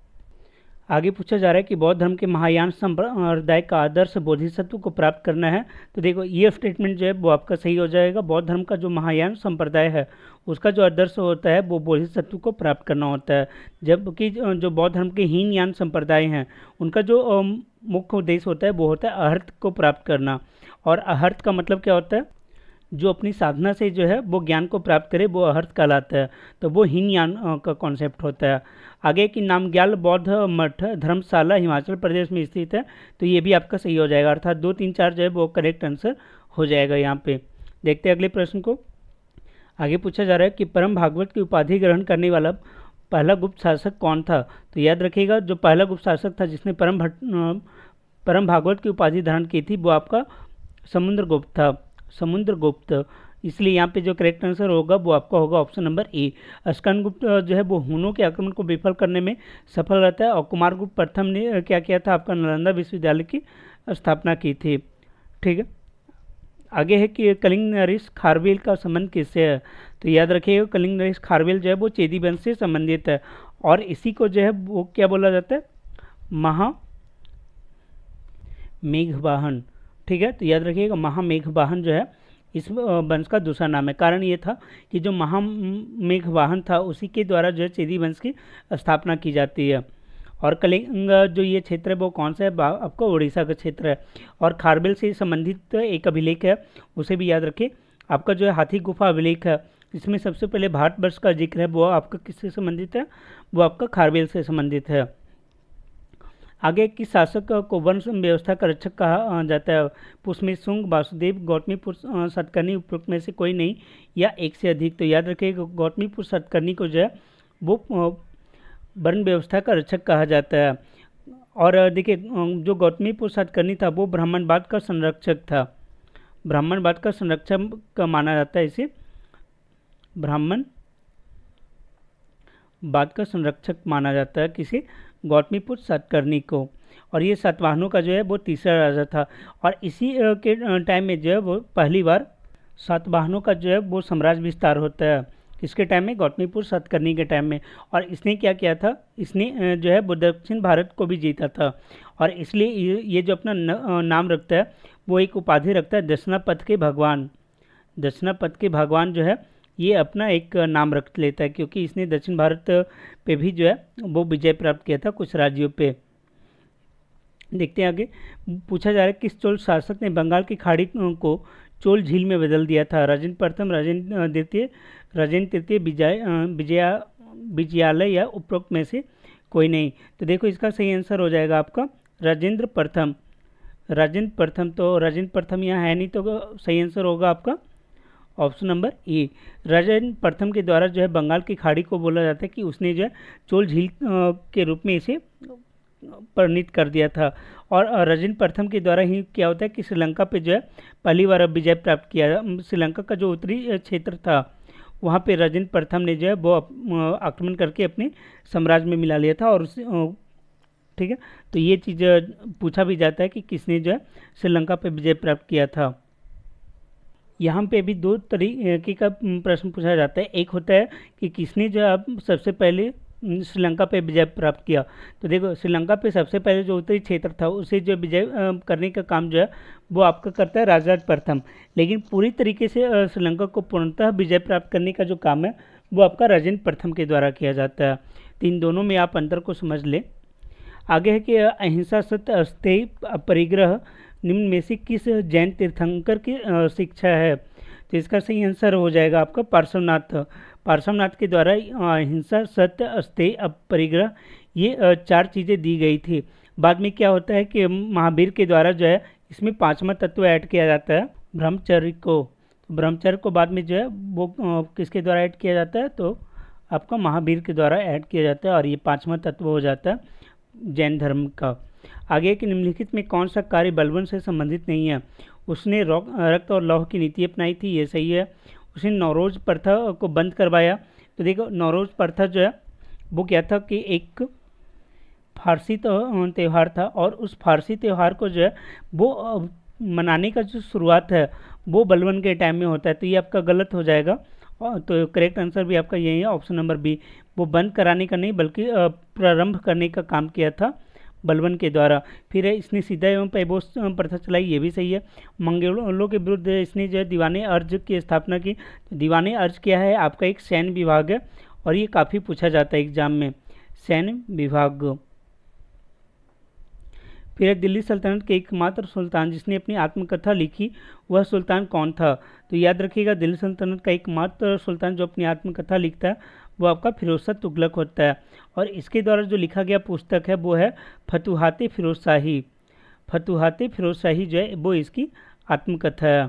आगे पूछा जा रहा है कि बौद्ध धर्म के महायान संप्रदाय का आदर्श बोधिसत्व को प्राप्त करना है। तो देखो ये स्टेटमेंट जो है वो आपका सही हो जाएगा। बौद्ध धर्म का जो महायान संप्रदाय है उसका जो आदर्श होता है वो बोधिसत्व को प्राप्त करना होता है, जबकि जो बौद्ध धर्म के हीनयान संप्रदाय हैं उनका जो मुख्य उद्देश्य होता है वो होता है अहर्त को प्राप्त करना। और अहर्त का मतलब क्या होता है, जो अपनी साधना से जो है वो ज्ञान को प्राप्त करे वो अहर्त कहलाता है। तो वो हीनयान का कॉन्सेप्ट होता है। आगे की नामग्याल बौद्ध मठ धर्मशाला हिमाचल प्रदेश में स्थित है। तो ये भी आपका सही हो जाएगा, अर्थात 2, 3, 4 जो है वो करेक्ट आंसर हो जाएगा यहाँ पे। देखते हैं अगले प्रश्न को। आगे पूछा जा रहा है कि परम भागवत की उपाधि ग्रहण करने वाला पहला गुप्त शासक कौन था। तो याद रखिएगा जो पहला गुप्त शासक था जिसने परम भागवत की उपाधि धारण की थी वो आपका समुद्रगुप्त था। समुद्रगुप्त। इसलिए यहाँ पे जो करेक्ट आंसर होगा वो आपका होगा ऑप्शन नंबर ए। स्कंदगुप्त जो है वो हुनों के आक्रमण को विफल करने में सफल रहता है। और कुमारगुप्त प्रथम ने क्या किया था, आपका नालंदा विश्वविद्यालय की स्थापना की थी। ठीक है, आगे है कि कलिंग नरेश खारवेल का संबंध किससे है। तो याद रखिएगा कलिंग नरेश खारवेल जो है वो चेदी वंश से संबंधित है। और इसी को जो है वो क्या बोला जाता है, महामेघवाहन। ठीक है, तो याद रखिएगा महामेघवाहन जो है इस वंश का दूसरा नाम है। कारण ये था कि जो महामेघवाहन था उसी के द्वारा जो है चेदी वंश की स्थापना की जाती है। और कलिंग जो ये क्षेत्र है वो कौन सा है, आपका उड़ीसा का क्षेत्र है। और खारवेल से संबंधित एक अभिलेख है उसे भी याद रखिए, आपका जो है हाथी गुफा अभिलेख है। इसमें सबसे पहले भारतवर्ष का जिक्र है वो आपका किससे संबंधित है, वो आपका खारवेल से संबंधित है। आगे की शासक को वंश व्यवस्था का रक्षक कहा जाता है। उसमें शुंग, वासुदेव, गौतमीपुत्र, सतकर्णी उपरोक्त में से कोई नहीं या एक से अधिक। तो याद रखिएगा गौतमीपुत्र सतकर्णी को जो है वो वर्ण व्यवस्था का रक्षक कहा जाता है। और देखिए जो गौतमीपुत्र सतकर्णी था वो ब्राह्मणवाद का संरक्षक था। ब्राह्मणवाद का संरक्षक माना जाता है इसे, ब्राह्मणवाद का संरक्षक माना जाता है किसी, गौतमीपुत्र सतकर्णी को। और ये सातवाहनों का जो है वो तीसरा राजा था। और इसी के टाइम में जो है वो पहली बार सातवाहनों का जो है वो साम्राज्य विस्तार होता है। किसके टाइम में? गौतमीपुत्र सातकर्णी के टाइम में। और इसने क्या किया था? इसने जो है वो दक्षिण भारत को भी जीता था। और इसलिए ये जो अपना नाम रखता है, वो एक उपाधि रखता है दक्षिणापथ के भगवान। दक्षिणापथ के भगवान जो है ये अपना एक नाम रख लेता है, क्योंकि इसने दक्षिण भारत पे भी जो है वो विजय प्राप्त किया था कुछ राज्यों पे। देखते हैं आगे। पूछा जा रहा है किस चोल शासक ने बंगाल की खाड़ी को चोल झील में बदल दिया था? राजेंद्र प्रथम, राजेंद्र द्वितीय, राजेंद्र तृतीय, विजयालय या उपरोक्त में से कोई नहीं। तो देखो इसका सही आंसर हो जाएगा आपका राजेंद्र प्रथम। राजेंद्र प्रथम, तो राजेंद्र प्रथम यहाँ है नहीं, तो सही आंसर होगा आपका ऑप्शन नंबर ए। राजेंद्र प्रथम के द्वारा जो है बंगाल की खाड़ी को बोला जाता है कि उसने जो है चोल झील के रूप में इसे परिणित कर दिया था। और राजेंद्र प्रथम के द्वारा ही क्या होता है कि श्रीलंका पे जो है पहली बार अब विजय प्राप्त किया। श्रीलंका का जो उत्तरी क्षेत्र था वहाँ पे राजेंद्र प्रथम ने जो है वो आक्रमण करके अपने साम्राज्य में मिला लिया था। और उसे ठीक है, तो ये चीज़ पूछा भी जाता है कि किसने जो है श्रीलंका पे विजय प्राप्त किया था। यहाँ पे भी दो तरीके का प्रश्न पूछा जाता है। एक होता है कि किसने जो है अब सबसे पहले श्रीलंका पे विजय प्राप्त किया। तो देखो श्रीलंका पे सबसे पहले जो उत्तरी क्षेत्र था उसे जो विजय करने का काम जो है वो आपका करता है राजराज प्रथम। लेकिन पूरी तरीके से श्रीलंका को पूर्णतः विजय प्राप्त करने का जो काम है वो आपका राजेंद्र प्रथम के द्वारा किया जाता है। तो इन दोनों में आप अंतर को समझ लें। आगे है कि अहिंसा, सत्य, अस्थेय, अपरिग्रह निम्न में से किस जैन तीर्थंकर की शिक्षा है? तो इसका सही आंसर हो जाएगा आपका पार्श्वनाथ। पार्श्वनाथ के द्वारा अहिंसा, सत्य, अस्थेय, अपरिग्रह ये चार चीज़ें दी गई थी। बाद में क्या होता है कि महावीर के द्वारा जो है इसमें पांचवा तत्व ऐड किया जाता है ब्रह्मचर्य को। ब्रह्मचर्य को बाद में जो है वो किसके द्वारा ऐड किया जाता है? तो आपका महावीर के द्वारा ऐड किया जाता है और ये पांचवा तत्व हो जाता है जैन धर्म का। आगे कि निम्नलिखित में कौन सा कार्य बलवन से संबंधित नहीं है? उसने रक्त और लौह की नीति अपनाई थी, ये सही है। उसने नौरोज प्रथा को बंद करवाया। तो देखो नौरोज प्रथा जो है वो क्या था कि एक फारसी त्यौहार था, और उस फारसी त्यौहार को जो है वो मनाने का जो शुरुआत है वो बलवन के टाइम में होता है। तो ये आपका गलत हो जाएगा। और तो करेक्ट आंसर भी आपका यही है, ऑप्शन नंबर बी। वो बंद कराने का नहीं बल्कि प्रारंभ करने का काम किया था बलवन के द्वारा। फिर इसने सीधा एवं पैबोस प्रथा चलाई, ये भी सही है। मंगोलों के विरुद्ध इसने जो है दीवाने अर्ज की स्थापना की। तो दीवाने अर्ज क्या है? आपका एक सैन्य विभाग है, और ये काफ़ी पूछा जाता है एग्जाम में, सैन्य विभाग। फिर दिल्ली सल्तनत के एकमात्र सुल्तान जिसने अपनी आत्मकथा लिखी वह सुल्तान कौन था? तो याद रखिएगा दिल्ली सल्तनत का एकमात्र सुल्तान जो अपनी आत्मकथा लिखता है वो आपका फिरोज शाह तुगलक होता है। और इसके द्वारा जो लिखा गया पुस्तक है वो है फतुहाते फिरोज शाही। फतुहाते फिरोज शाही जो है वो इसकी आत्मकथा है।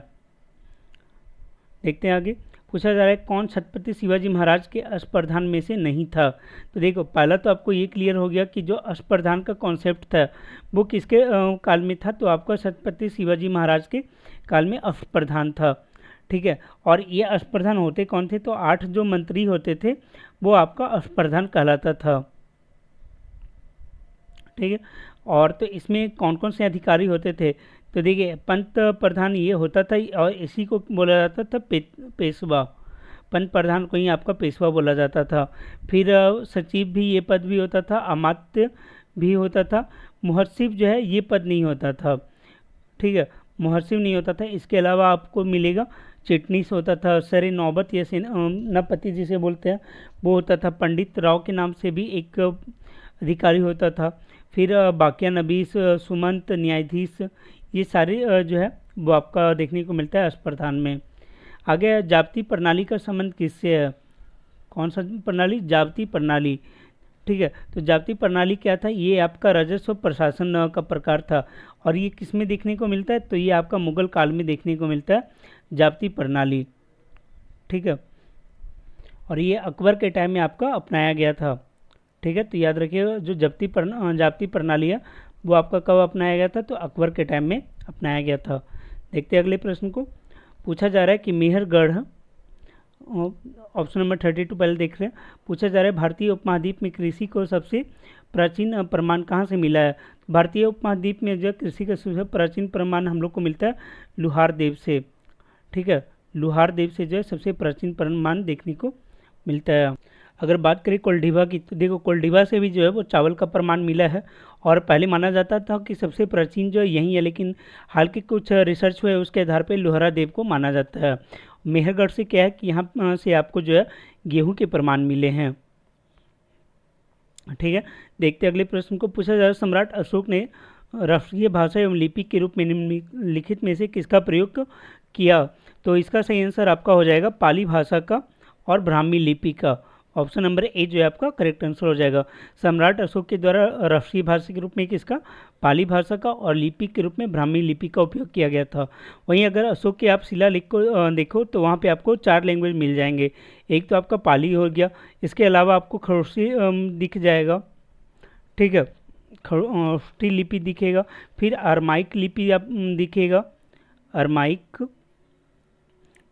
देखते हैं आगे। पूछा जा रहा है कौन छत्रपति शिवाजी महाराज के अष्टप्रधान में से नहीं था? तो देखो पहला तो आपको ये क्लियर हो गया कि जो अष्टप्रधान का कॉन्सेप्ट था वो किसके काल में था? तो आपका छत्रपति शिवाजी महाराज के काल में अष्टप्रधान था। ठीक है, और ये अष्टप्रधान होते कौन थे? तो 8 जो मंत्री होते थे वो आपका अष्टप्रधान कहलाता था। ठीक है, और तो इसमें कौन कौन से अधिकारी होते थे? तो देखिए पंत प्रधान ये होता था, और इसी को बोला जाता था पेशवा। पंत प्रधान को ही आपका पेशवा बोला जाता था। फिर सचिव भी ये पद भी होता था, अमात्य भी होता था, मुहर्सिब जो है ये पद नहीं होता था। ठीक है, मुहर्सिब नहीं होता था। इसके अलावा आपको मिलेगा चिटनीस होता था, सरे नौबत या सेनापति जिसे बोलते हैं वो होता था, पंडित राव के नाम से भी एक अधिकारी होता था। फिर बाकिया नबीस, सुमंत, न्यायाधीश, ये सारे जो है वो आपका देखने को मिलता है अष्टप्रधान में। आगे जाप्ती प्रणाली का संबंध किससे है? कौन सा प्रणाली? जाप्ती प्रणाली। ठीक है, तो जाप्ती प्रणाली क्या था? ये आपका राजस्व प्रशासन का प्रकार था, और ये किस में देखने को मिलता है? तो ये आपका मुगल काल में देखने को मिलता है जाप्ती प्रणाली। ठीक है, और ये अकबर के टाइम में आपका अपनाया गया था। ठीक है, तो याद रखिएगा जो जाप्ती प्रणाली है वो आपका कब अपनाया गया था? तो अकबर के टाइम में अपनाया गया था। देखते हैं अगले प्रश्न को। पूछा जा रहा है कि मेहरगढ़, ऑप्शन नंबर 32 पहले देख रहे हैं। पूछा जा रहा है भारतीय उपमहाद्वीप में कृषि को सबसे प्राचीन प्रमाण कहाँ से मिला है? भारतीय उपमहाद्वीप में जो कृषि का सबसे प्राचीन प्रमाण हम लोग को मिलता है लुहार देव से। ठीक है, लुहार देव से जो है सबसे प्राचीन प्रमाण देखने को मिलता है। अगर बात करें कोल्डिवा की, तो देखो कोल्डिवा से भी जो है वो चावल का प्रमाण मिला है, और पहले माना जाता था कि सबसे प्राचीन जो है यही है, लेकिन हाल के कुछ रिसर्च हुए उसके आधार पर लोहरा देव को माना जाता है। मेहरगढ़ से क्या है कि यहाँ से आपको जो है गेहूँ के प्रमाण मिले हैं। ठीक है, देखते अगले प्रश्न को। पूछा जा रहा है सम्राट अशोक ने राष्ट्रीय भाषा एवं लिपि के रूप में निम्नलिखित में से किसका प्रयोग किया? तो इसका सही आंसर आपका हो जाएगा पाली भाषा का और ब्राह्मी लिपि का। ऑप्शन नंबर ए जो है आपका करेक्ट आंसर हो जाएगा। सम्राट अशोक के द्वारा राष्ट्रीय भाषा के रूप में किसका? पाली भाषा का, और लिपि के रूप में ब्राह्मी लिपि का उपयोग किया गया था। वहीं अगर अशोक के आप शिलालेख को देखो तो वहाँ पे आपको 4 लैंग्वेज मिल जाएंगे। एक तो आपका पाली हो गया, इसके अलावा आपको खरोष्ठी दिख जाएगा। ठीक है, खरोष्ठी लिपि दिखेगा, फिर अरमाइक लिपि आप दिखेगा, अरमाइक,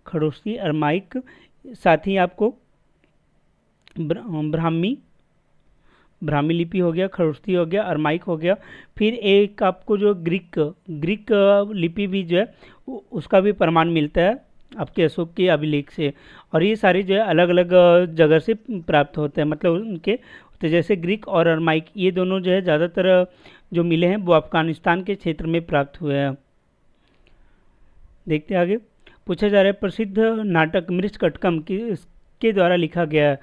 खरोष्ठी, अरमाइक, साथ ही आपको ब्राह्मी लिपि हो गया, खरोष्ठी हो गया, अरमाइक हो गया, फिर एक आपको जो ग्रीक लिपि भी जो है उसका भी प्रमाण मिलता है आपके अशोक के अभिलेख से। और ये सारे जो है अलग अलग जगह से प्राप्त होते हैं, मतलब उनके तो जैसे ग्रीक और अरमाइक ये दोनों जो है ज़्यादातर जो मिले हैं वो अफगानिस्तान के क्षेत्र में प्राप्त हुए हैं। देखते हैं आगे। पूछा जा रहा है प्रसिद्ध नाटक मृच्छकटकम किसके द्वारा लिखा गया है?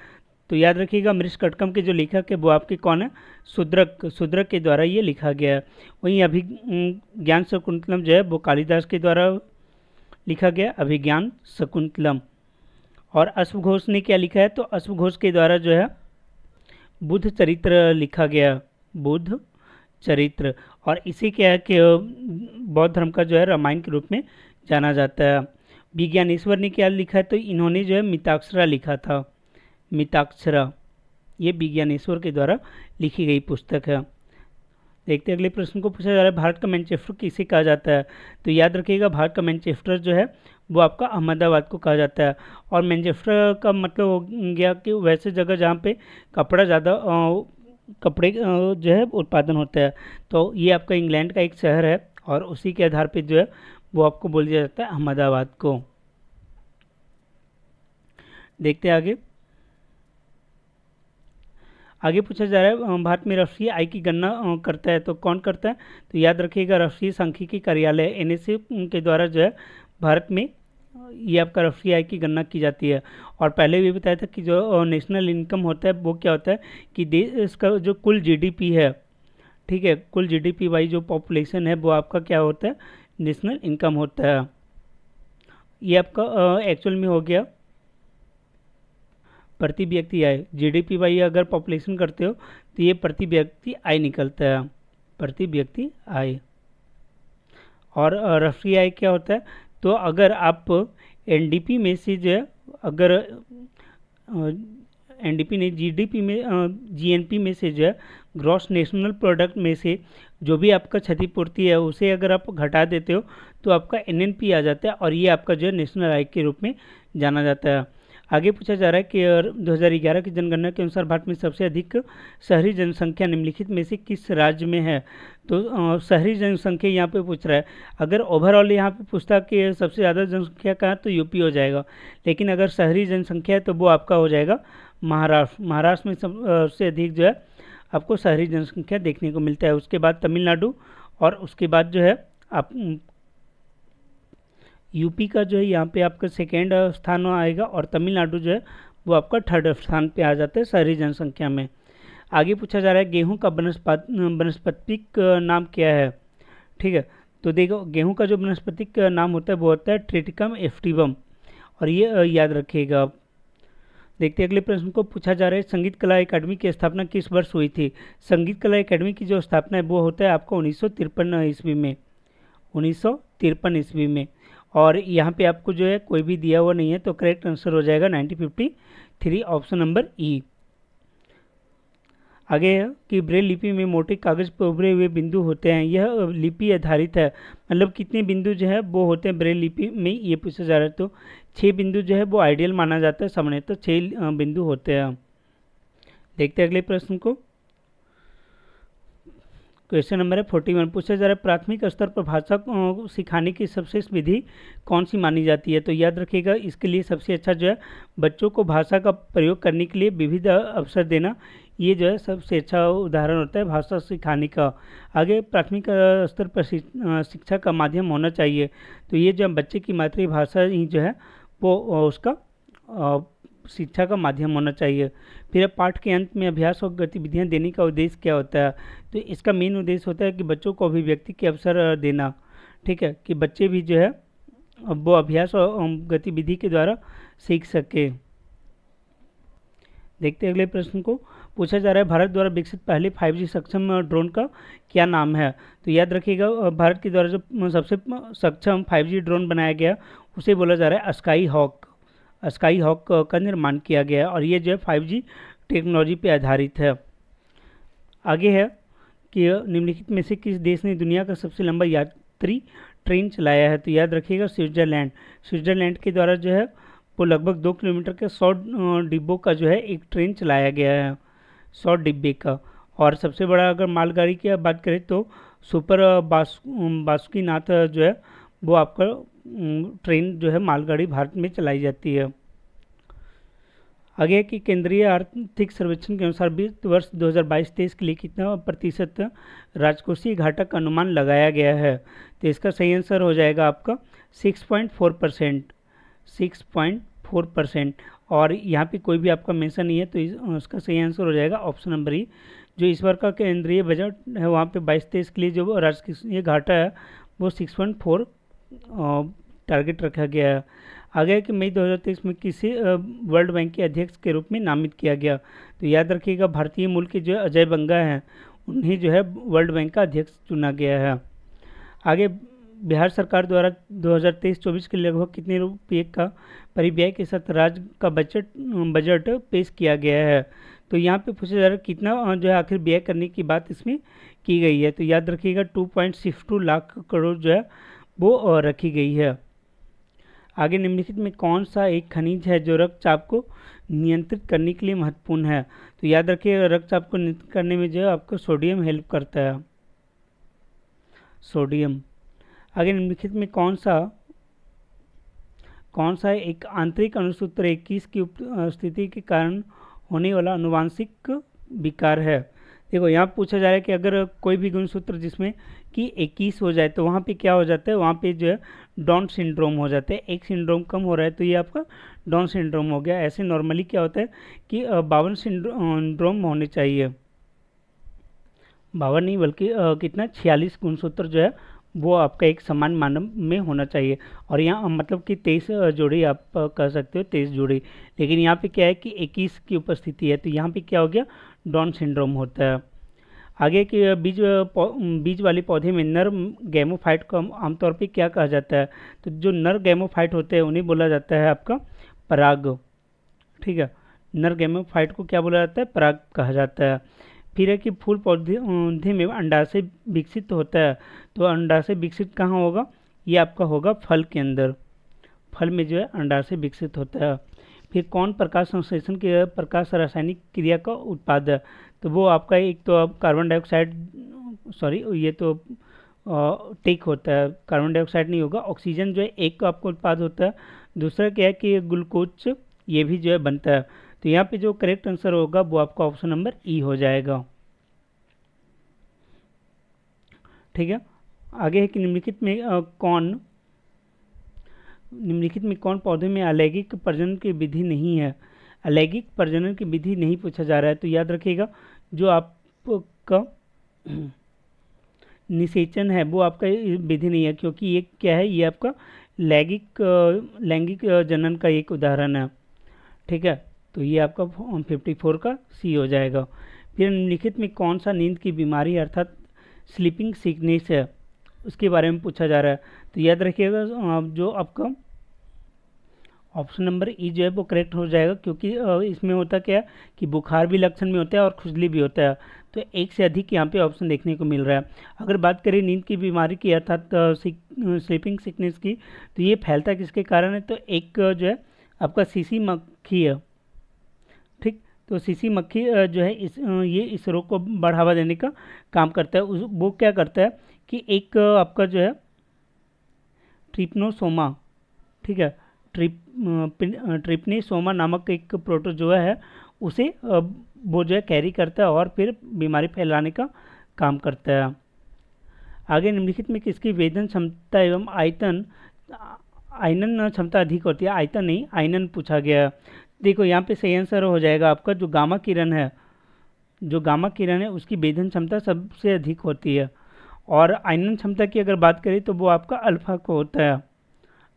तो याद रखिएगा मृच्छकटकम के जो लेखक है वो आपके कौन है? शूद्रक के द्वारा ये लिखा गया है। वहीं अभिज्ञान शकुंतलम जो है वो कालिदास के द्वारा लिखा गया, अभिज्ञान शकुंतलम। और अश्वघोष ने क्या लिखा है? तो अश्वघोष के द्वारा जो है बुद्ध चरित्र लिखा गया, बुद्ध चरित्र। और इसी क्या है कि बौद्ध धर्म का जो है रामायण के रूप में जाना जाता है। विज्ञानेश्वर ने क्या लिखा है? तो इन्होंने जो है मिताक्षरा लिखा था, मिताक्षरा, ये विज्ञानेश्वर के द्वारा लिखी गई पुस्तक है। देखते हैं अगले प्रश्न को। पूछा जा रहा है भारत का मैनचेस्टर किसे कहा जाता है? तो याद रखिएगा भारत का मैनचेस्टर जो है वो आपका अहमदाबाद को कहा जाता है। और मैनचेस्टर का मतलब हो गया कि वैसे जगह जहाँ पे कपड़ा ज़्यादा कपड़े जो है उत्पादन होता है। तो ये आपका इंग्लैंड का एक शहर है, और उसी के आधार पे जो है वो आपको बोल दिया जाता है अहमदाबाद को। देखते हैं आगे पूछा जा रहा है भारत में राष्ट्रीय आय की गणना करता है, तो कौन करता है? तो याद रखिएगा राष्ट्रीय सांख्यिकी कार्यालय एनएसए के द्वारा जो है भारत में ये आपका राष्ट्रीय आय की गणना की जाती है। और पहले भी बताया था कि जो नेशनल इनकम होता है वो क्या होता है कि देश का जो कुल जीडीपी है, ठीक है, कुल जीडीपी वाई जो पॉपुलेशन है वो आपका क्या होता है? नेशनल इनकम होता है। ये आपका एक्चुअल में हो गया प्रति व्यक्ति आय। जीडीपी वाई अगर पॉपुलेशन करते हो तो ये प्रति व्यक्ति आय निकलता है, प्रति व्यक्ति आय। और राष्ट्रीय आय क्या होता है? तो अगर आप एनडीपी में से जो है, अगर एनडीपी नहीं जीडीपी में जीएनपी में से जो है ग्रॉस नेशनल प्रोडक्ट में से जो भी आपका क्षतिपूर्ति है उसे अगर आप घटा देते हो तो आपका एनएनपी आ जाता है, और ये आपका जो है नेशनल आय के रूप में जाना जाता है। आगे पूछा जा रहा है कि 2011 की जनगणना के अनुसार भारत में सबसे अधिक शहरी जनसंख्या निम्नलिखित में से किस राज्य में है? तो शहरी जनसंख्या यहाँ पे पूछ रहा है। अगर ओवरऑल यहाँ पे पूछता कि सबसे ज़्यादा जनसंख्या कहाँ, तो यूपी हो जाएगा, लेकिन अगर शहरी जनसंख्या है तो वो आपका हो जाएगा महाराष्ट्र। महाराष्ट्र में सबसे अधिक जो है आपको शहरी जनसंख्या देखने को मिलता है। उसके बाद तमिलनाडु, और उसके बाद जो है आप यूपी का जो है यहाँ पे आपका सेकेंड स्थान आएगा, और तमिलनाडु जो है वो आपका थर्ड स्थान पे आ जाता है शहरी जनसंख्या में। आगे पूछा जा रहा है गेहूं का वनस्पतिक नाम क्या है? ठीक है, तो देखो गेहूं का जो वनस्पतिक नाम होता है वो होता है ट्रिटिकम एस्टिवम, और ये याद रखिएगा आप। देखते हैं अगले प्रश्न को। पूछा जा रहा है संगीत कला एकेडमी की स्थापना किस वर्ष हुई थी? संगीत कला एकेडमी की जो स्थापना है वो होता है आपको 1953 ईस्वी में, 1953 ईस्वी में। और यहाँ पे आपको जो है कोई भी दिया हुआ नहीं है, तो करेक्ट आंसर हो जाएगा 1953, ऑप्शन नंबर ई। आगे है कि ब्रेल लिपि में मोटे कागज पर उभरे हुए बिंदु होते हैं, यह लिपि आधारित है, मतलब कितने बिंदु जो है वो होते हैं ब्रेल लिपि में, ये पूछा जा रहा है। तो 6 बिंदु जो है वो आइडियल माना जाता है, सामान्य तो 6 बिंदु होते हैं। देखते हैं अगले प्रश्न को। क्वेश्चन नंबर है 41, पूछा जा रहा है प्राथमिक स्तर पर भाषा सिखाने की सबसे विधि कौन सी मानी जाती है। तो याद रखिएगा, इसके लिए सबसे अच्छा जो है बच्चों को भाषा का प्रयोग करने के लिए विविध अवसर देना, ये जो है सबसे अच्छा उदाहरण होता है भाषा सिखाने का। आगे प्राथमिक स्तर पर शिक्षा का माध्यम होना चाहिए। तो ये जो बच्चे की मातृभाषा ही जो है वो उसका शिक्षा का माध्यम होना चाहिए। फिर पाठ के अंत में अभ्यास और गतिविधियां देने का उद्देश्य क्या होता है। तो इसका मेन उद्देश्य होता है कि बच्चों को अभिव्यक्ति के अवसर देना। ठीक है, कि बच्चे भी जो है वो अभ्यास और गतिविधि के द्वारा सीख सके। देखते हैं अगले प्रश्न को। पूछा जा रहा है भारत द्वारा विकसित पहले 5G सक्षम ड्रोन का क्या नाम है। तो याद रखिएगा, भारत के द्वारा जो सबसे सक्षम 5G ड्रोन बनाया गया उसे बोला जा रहा है स्काई हॉक। स्काई हॉक का निर्माण किया गया है और ये जो है 5G टेक्नोलॉजी पे आधारित है। आगे है कि निम्नलिखित में से किस देश ने दुनिया का सबसे लंबा यात्री ट्रेन चलाया है। तो याद रखिएगा स्विट्ज़रलैंड। स्विट्ज़रलैंड के द्वारा जो है वो लगभग 2 किलोमीटर के 100 डिब्बों का जो है एक ट्रेन चलाया गया है, 100 डिब्बे का। और सबसे बड़ा अगर मालगाड़ी की बात करें तो सुपर बासुकीनाथ जो है वो आपका ट्रेन जो है मालगाड़ी भारत में चलाई जाती है। आगे कि केंद्रीय आर्थिक सर्वेक्षण के अनुसार वित्त वर्ष 2022-23 के लिए कितना प्रतिशत राजकोषीय घाटा का अनुमान लगाया गया है। तो इसका सही आंसर हो जाएगा आपका 6.4%। 6.4%। और यहाँ पे कोई भी आपका मेंशन नहीं है, तो उसका सही आंसर हो जाएगा ऑप्शन नंबर ई। जो इस बार का केंद्रीय बजट है वहाँ पे 22-23 के लिए जो राजकोषीय घाटा है वो 6.4 टारगेट रखा गया है। आगे कि मई 2023 में किसी वर्ल्ड बैंक के अध्यक्ष के रूप में नामित किया गया। तो याद रखिएगा भारतीय मूल के जो अजय बंगा हैं उन्हें जो है वर्ल्ड बैंक का अध्यक्ष चुना गया है। आगे बिहार सरकार द्वारा 2023-24 के लगभग कितने रुपये का परिव्यय के साथ राज्य का बजट पेश किया गया है। तो यहाँ पे पूछा जा रहा है कितना जो है आखिर व्यय करने की बात इसमें की गई है। तो याद रखिएगा 2.62 लाख करोड़ जो है वो रखी गई है। आगे निम्नलिखित में कौन सा एक खनिज है जो रक्तचाप को नियंत्रित करने के लिए महत्वपूर्ण है। तो याद रखिए रक्तचाप को नियंत्रित करने में जो है आपको सोडियम हेल्प करता है, सोडियम। आगे निम्नलिखित में कौन सा एक आंतरिक अणुसूत्र 21 की उपस्थिति के कारण होने वाला अनुवांशिक विकार है। देखो यहाँ पूछा जा रहा है कि अगर कोई भी गुणसूत्र जिसमें कि 21 हो जाए तो वहाँ पे क्या हो जाता है, वहाँ पे जो है डाउन सिंड्रोम हो जाता है। एक सिंड्रोम कम हो रहा है तो ये आपका डाउन सिंड्रोम हो गया। ऐसे नॉर्मली क्या होता है कि 52 सिंड्रोम होने चाहिए, 52 नहीं बल्कि कितना 46 गुणसूत्र जो है वो आपका एक समान मानव में होना चाहिए। और यहाँ मतलब कि 23 जोड़ी आप कह सकते हो, 23 जोड़ी। लेकिन यहाँ पे क्या है कि 21 की उपस्थिति है तो यहाँ पे क्या हो गया, डाउन सिंड्रोम होता है। आगे के बीज वाले पौधे में नर गैमोफाइट को आमतौर पे क्या कहा जाता है। तो जो नर गैमोफाइट होते हैं उन्हें बोला जाता है आपका पराग। ठीक है, नर गैमोफाइट को क्या बोला जाता है, पराग कहा जाता है। फिर है कि फूल पौधे में अंडाशय विकसित होता है। तो अंडाशय विकसित कहाँ होगा, ये आपका होगा फल के अंदर, फल में जो है अंडाशय विकसित होता है। फिर कौन प्रकाश संश्लेषण के प्रकाश रासायनिक क्रिया का उत्पाद है। तो वो आपका एक तो अब कार्बन डाइऑक्साइड, सॉरी ये तो टेक होता है, कार्बन डाइऑक्साइड नहीं होगा, ऑक्सीजन जो है एक का आपको उत्पाद होता है। दूसरा क्या है कि ग्लूकोज ये भी जो है बनता है। तो यहाँ पे जो करेक्ट आंसर होगा वो आपका ऑप्शन नंबर ई हो जाएगा। ठीक है, आगे है कि निम्नलिखित में कौन पौधे में अलैंगिक प्रजनन की विधि नहीं है। अलैंगिक प्रजनन की विधि नहीं पूछा जा रहा है। तो याद रखिएगा जो आपका निषेचन है वो आपका विधि नहीं है, क्योंकि ये क्या है, ये आपका लैंगिक जनन का एक उदाहरण है। ठीक है, तो ये आपका 54 का सी हो जाएगा। फिर निम्नलिखित में कौन सा नींद की बीमारी अर्थात स्लीपिंग सिकनेस है उसके बारे में पूछा जा रहा है। तो याद रखिएगा जो आपका ऑप्शन नंबर ई जो है वो करेक्ट हो जाएगा, क्योंकि इसमें होता क्या है कि बुखार भी लक्षण में होता है और खुजली भी होता है। तो एक से अधिक यहाँ पे ऑप्शन देखने को मिल रहा है। अगर बात करें नींद की बीमारी की अर्थात स्लीपिंग सिकनेस की, तो ये फैलता किसके कारण है, तो एक जो है आपका सीसी मक्खी है। ठीक, तो सीसी मक्खी जो है ये इस रोग को बढ़ावा देने का काम करता है। वो क्या करता है कि एक आपका जो है ट्रिप्नोसोमा, ठीक है, ट्रिप्निसोमा नामक एक प्रोटोजोआ है, उसे वो जो है कैरी करता है और फिर बीमारी फैलाने का काम करता है। आगे निम्नलिखित में किसकी वेदन क्षमता एवं आयनन क्षमता अधिक होती है? आयतन नहीं, आयनन पूछा गया है। देखो यहाँ पे सही आंसर हो जाएगा आपका जो गामा किरण है, जो गामा किरण है उसकी वेदन क्षमता सबसे अधिक होती है। और आयनन क्षमता की अगर बात करें तो वो आपका अल्फा को होता है,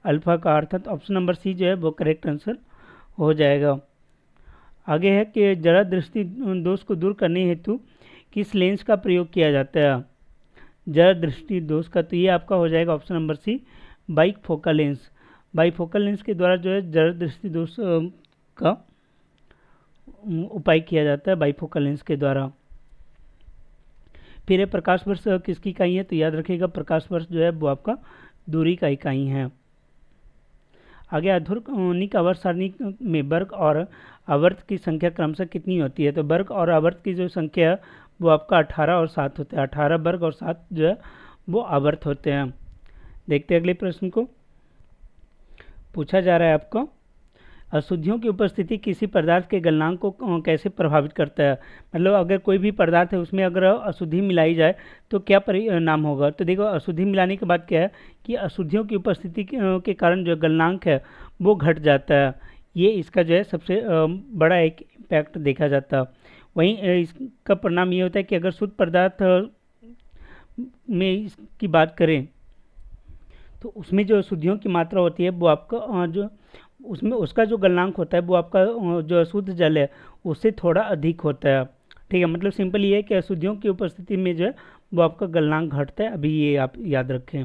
अल्फा का, अर्थात ऑप्शन नंबर सी जो है वो करेक्ट आंसर हो जाएगा। आगे है कि जरा दृष्टि दोष को दूर करने हेतु किस लेंस का प्रयोग किया जाता है? जरा दृष्टि दोष का, तो ये आपका हो जाएगा option number C bifocal lens. Bifocal lens के द्वारा जो है जरा दृष्टि दोष का उपाय किया जाता है बाइफोकल लेंस के द्वारा। फिर प्रकाश वर्ष किसकी इकाई है? तो याद रखिएगा प्रकाश वर्ष जो है वो आपका दूरी का इकाई है। आगे आधुनिक आवर्त सारणी में वर्ग और आवर्त की संख्या क्रमशः कितनी होती है? तो वर्ग और आवर्त की जो संख्या है वो आपका 18 और 7 होते हैं। 18 वर्ग और 7 जो है वो आवर्त होते हैं। देखते हैं अगले प्रश्न को। पूछा जा रहा है आपको अशुद्धियों की उपस्थिति किसी पदार्थ के गलनांक को कैसे प्रभावित करता है? मतलब अगर कोई भी पदार्थ है उसमें अगर अशुद्धि मिलाई जाए तो क्या परिणाम होगा? तो देखो अशुद्धि मिलाने के बाद क्या है कि अशुद्धियों की उपस्थिति के कारण जो गलनांक है वो घट जाता है। ये इसका जो है सबसे बड़ा एक इम्पैक्ट देखा जाता है। वहीं इसका परिणाम ये होता है कि अगर शुद्ध पदार्थ में इसकी बात करें तो उसमें जो अशुद्धियों की मात्रा होती है वो आपका जो उसमें उसका जो गलनांक होता है वो आपका जो अशुद्ध जल है उससे थोड़ा अधिक होता है। ठीक है, मतलब सिंपल ये है कि अशुद्धियों की उपस्थिति में जो है वो आपका गलनांक घटता है। अभी ये आप याद रखें।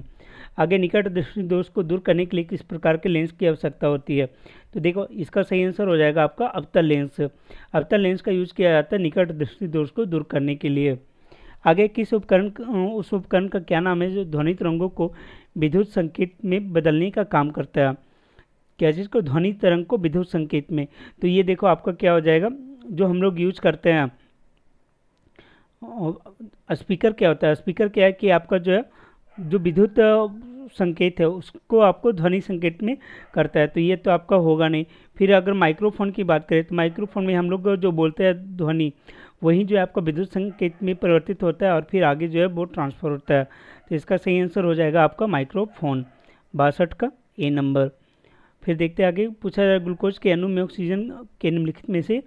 आगे निकट दृष्टि दोष को दूर करने के लिए किस प्रकार के लेंस की आवश्यकता होती है? तो देखो इसका सही आंसर हो जाएगा आपका अवतल लेंस। अवतल लेंस का यूज किया जाता है निकट दृष्टि दोष को दूर करने के लिए। आगे किस उपकरण उस उपकरण का क्या नाम है जो ध्वनि तरंगों को विद्युत संकेत में बदलने का काम करता है? क्या चीज़ को? ध्वनि तरंग को विद्युत संकेत में। तो ये देखो आपका क्या हो जाएगा, जो हम लोग यूज करते हैं स्पीकर। क्या होता है स्पीकर? क्या है कि आपका जो है जो विद्युत संकेत है उसको आपको ध्वनि संकेत में करता है। तो ये तो आपका होगा नहीं। फिर अगर माइक्रोफोन की बात करें तो माइक्रोफोन में हम लोग जो बोलते हैं ध्वनि, वही जो है आपका विद्युत संकेत में परिवर्तित होता है और फिर आगे जो है वो ट्रांसफर होता है। तो इसका सही आंसर हो जाएगा आपका माइक्रोफोन, 62 का ए नंबर। फिर देखते हैं आगे। पूछा जाए ग्लूकोज के अणु में ऑक्सीजन के निम्नलिखित में से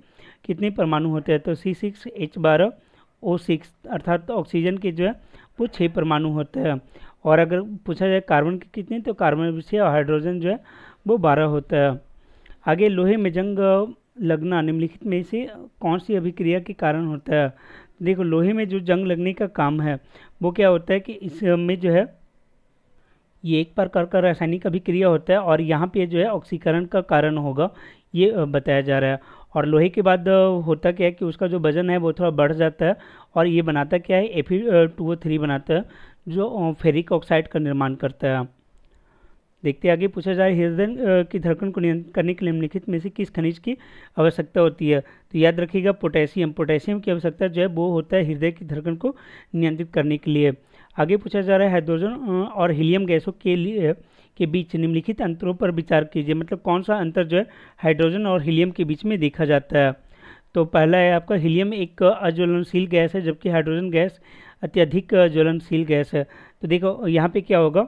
कितने परमाणु होते हैं? तो C6H12O6 अर्थात ऑक्सीजन के जो है वो 6 परमाणु होते हैं। और अगर पूछा जाए कार्बन के कितने, तो कार्बन में 6 और हाइड्रोजन जो है वो 12 होता है। आगे लोहे में जंग लगना निम्नलिखित में से कौन सी अभिक्रिया के कारण होता है? देखो लोहे में जो जंग लगने का काम है वो क्या होता है कि इसमें जो है ये एक प्रकार का रासायनिक अभिक्रिया होता है और यहाँ पे जो है ऑक्सीकरण का कारण होगा, ये बताया जा रहा है। और लोहे के बाद होता क्या है कि उसका जो वजन है वो थोड़ा बढ़ जाता है और ये बनाता क्या है Fe2O3 बनाता है जो फेरिक ऑक्साइड का निर्माण करता है। देखते हैं आगे। पूछा जाए हृदय की धड़कन को नियंत्रित करने के लिए निम्नलिखित में से किस खनिज की आवश्यकता होती है? तो याद रखिएगा पोटेशियम। पोटेशियम की आवश्यकता जो है वो होता है हृदय की धड़कन को नियंत्रित करने के लिए। आगे पूछा जा रहा है हाइड्रोजन और हीलियम गैसों के बीच निम्नलिखित अंतरों पर विचार कीजिए। मतलब कौन सा अंतर जो है हाइड्रोजन और हीलियम के बीच में देखा जाता है? तो पहला है आपका हीलियम एक अज्वलनशील गैस है जबकि हाइड्रोजन गैस अत्यधिक ज्वलनशील गैस है। तो देखो यहाँ पे क्या होगा,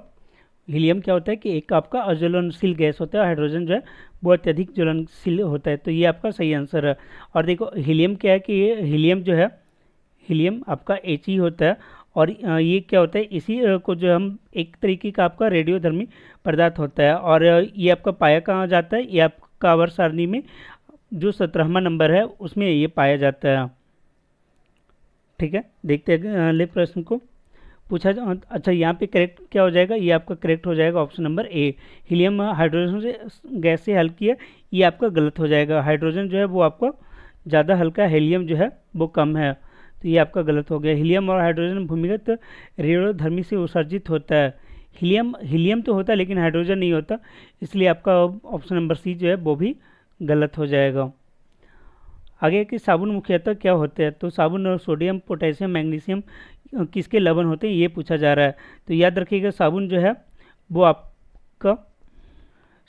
हीलियम क्या होता है कि एक आपका अज्वलनशील गैस होता है, हाइड्रोजन जो है वो अत्यधिक ज्वलनशील होता है। तो ये आपका सही आंसर है। और देखो हीलियम क्या है कि ये हीलियम जो है हीलियम आपका He होता है और ये क्या होता है इसी को जो हम एक तरीके का आपका रेडियोधर्मी पदार्थ होता है। और ये आपका पाया कहाँ जाता है? ये आपका आवर्त सारणी में जो 17वां नंबर है उसमें ये पाया जाता है। ठीक है, देखते हैं अगले प्रश्न को। पूछा अच्छा यहाँ पे करेक्ट क्या हो जाएगा? ये आपका करेक्ट हो जाएगा option number A. Helium hydrogen से गैस से हल्की है, ये आपका गलत हो जाएगा। हाइड्रोजन जो है वो आपका ज़्यादा हल्का, हीलियम जो है वो कम है, तो ये आपका गलत हो गया। हीलियम और हाइड्रोजन भूमिगत रेडियोधर्मी से उत्सर्जित होता है। हीलियम तो होता है लेकिन हाइड्रोजन नहीं होता, इसलिए आपका ऑप्शन नंबर सी जो है वो भी गलत हो जाएगा। आगे कि साबुन मुख्यतः क्या होते हैं, तो साबुन सोडियम पोटेशियम मैग्नीशियम किसके लवण होते हैं ये पूछा जा रहा है। तो याद रखिएगा साबुन जो है वो आपका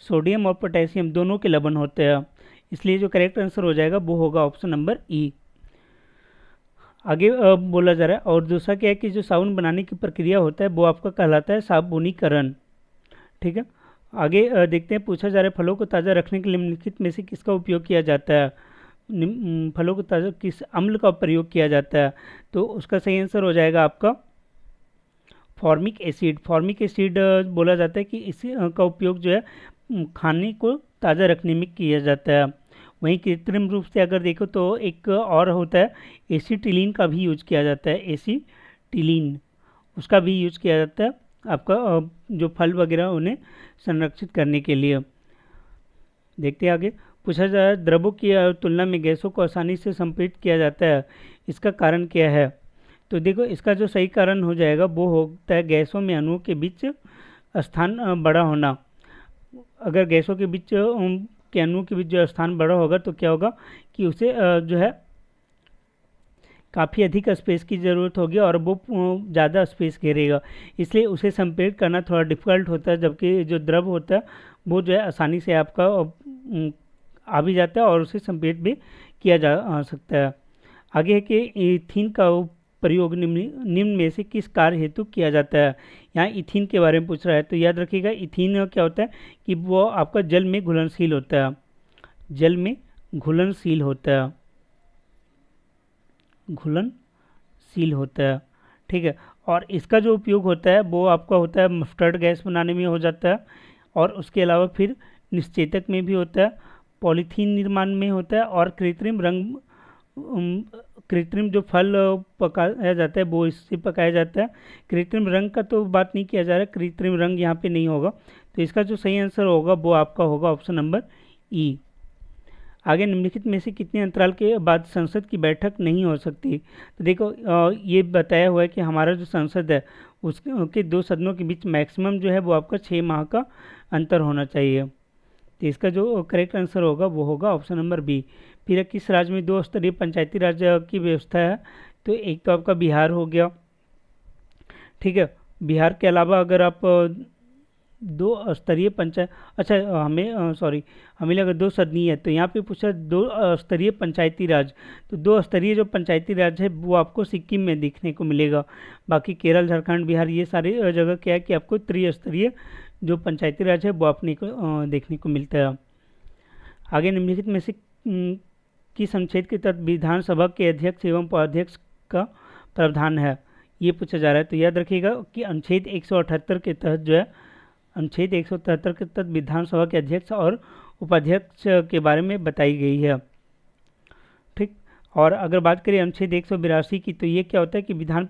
सोडियम और पोटेशियम दोनों के लवण होते हैं, इसलिए जो करेक्ट आंसर हो जाएगा वो होगा ऑप्शन नंबर ई। आगे बोला जा रहा है और दूसरा क्या है कि जो साबुन बनाने की प्रक्रिया होता है वो आपका कहलाता है साबुनीकरण। ठीक है, आगे देखते हैं, पूछा जा रहा है फलों को ताज़ा रखने के लिए निम्नलिखित में से किसका उपयोग किया जाता है। फलों को ताज़ा किस अम्ल का प्रयोग किया जाता है, तो उसका सही आंसर हो जाएगा आपका फॉर्मिक एसिड। फॉर्मिक एसिड बोला जाता है कि इसी का उपयोग जो है खाने को ताज़ा रखने में किया जाता है। वहीं कृत्रिम रूप से अगर देखो तो एक और होता है एसीटिलीन का भी यूज किया जाता है, एसीटिलीन उसका भी यूज किया जाता है आपका जो फल वगैरह उन्हें संरक्षित करने के लिए। देखते हैं आगे, पूछा जा रहा है द्रवों की तुलना में गैसों को आसानी से संपीड़ित किया जाता है, इसका कारण क्या है। तो देखो इसका जो सही कारण हो जाएगा वो होता है गैसों में अणुओं के बीच स्थान बड़ा होना। अगर गैसों के बीच के अणुओं के बीच जो स्थान बड़ा होगा तो क्या होगा कि उसे जो है काफ़ी अधिक स्पेस की ज़रूरत होगी और वो ज़्यादा स्पेस घेरेगा, इसलिए उसे संपीड़ित करना थोड़ा डिफ़िकल्ट होता है, जबकि जो द्रव होता है वो जो है आसानी से आपका आ भी जाता है और उसे संपीड़ित भी किया जा सकता है। आगे है कि ईथीन का प्रयोग निम्न में से किस कार्य हेतु किया जाता है। यहाँ इथीन के बारे में पूछ रहा है, तो याद रखिएगा इथीन क्या होता है कि वो आपका जल में घुलनशील होता है, जल में घुलनशील होता है, घुलनशील होता है। ठीक है, और इसका जो उपयोग होता है वो आपका होता है मस्टर्ड गैस बनाने में हो जाता है, और उसके अलावा फिर निश्चेतक में भी होता है, पॉलीथीन निर्माण में होता है, और कृत्रिम रंग कृत्रिम जो फल पकाया जाता है वो इससे पकाया जाता है। कृत्रिम रंग का तो बात नहीं किया जा रहा है, कृत्रिम रंग यहाँ पे नहीं होगा, तो इसका जो सही आंसर होगा वो आपका होगा ऑप्शन नंबर ई। आगे निम्नलिखित में से कितने अंतराल के बाद संसद की बैठक नहीं हो सकती। तो देखो ये बताया हुआ है कि हमारा जो संसद है उसके दो सदनों के बीच मैक्सिमम जो है वो आपका 6 माह का अंतर होना चाहिए, तो इसका जो करेक्ट आंसर होगा वो होगा ऑप्शन नंबर बी। फिर किस राज्य में 2 स्तरीय पंचायती राज की व्यवस्था है, तो एक तो आपका बिहार हो गया। ठीक है, बिहार के अलावा अगर आप 2 स्तरीय पंचायत, अच्छा हमें सॉरी हमें लगा 2 सदनीय है, तो यहाँ पे पूछा 2 स्तरीय पंचायती राज, तो 2 स्तरीय जो पंचायती राज है वो आपको सिक्किम में देखने को मिलेगा। बाकी केरल झारखंड बिहार ये सारी जगह क्या है कि आपको त्रिस्तरीय जो पंचायती राज है वो अपने को देखने को मिलता है। आगे निम्नलिखित में से किस अनुच्छेद के तहत विधानसभा के अध्यक्ष एवं उपाध्यक्ष का प्रावधान है, ये पूछा जा रहा है। तो याद रखिएगा कि अनुच्छेद 178 के तहत जो है, अनुच्छेद 173 के तहत विधानसभा के अध्यक्ष और उपाध्यक्ष के बारे में बताई गई है। ठीक, और अगर बात करें अनुच्छेद 182 की, तो ये क्या होता है कि विधान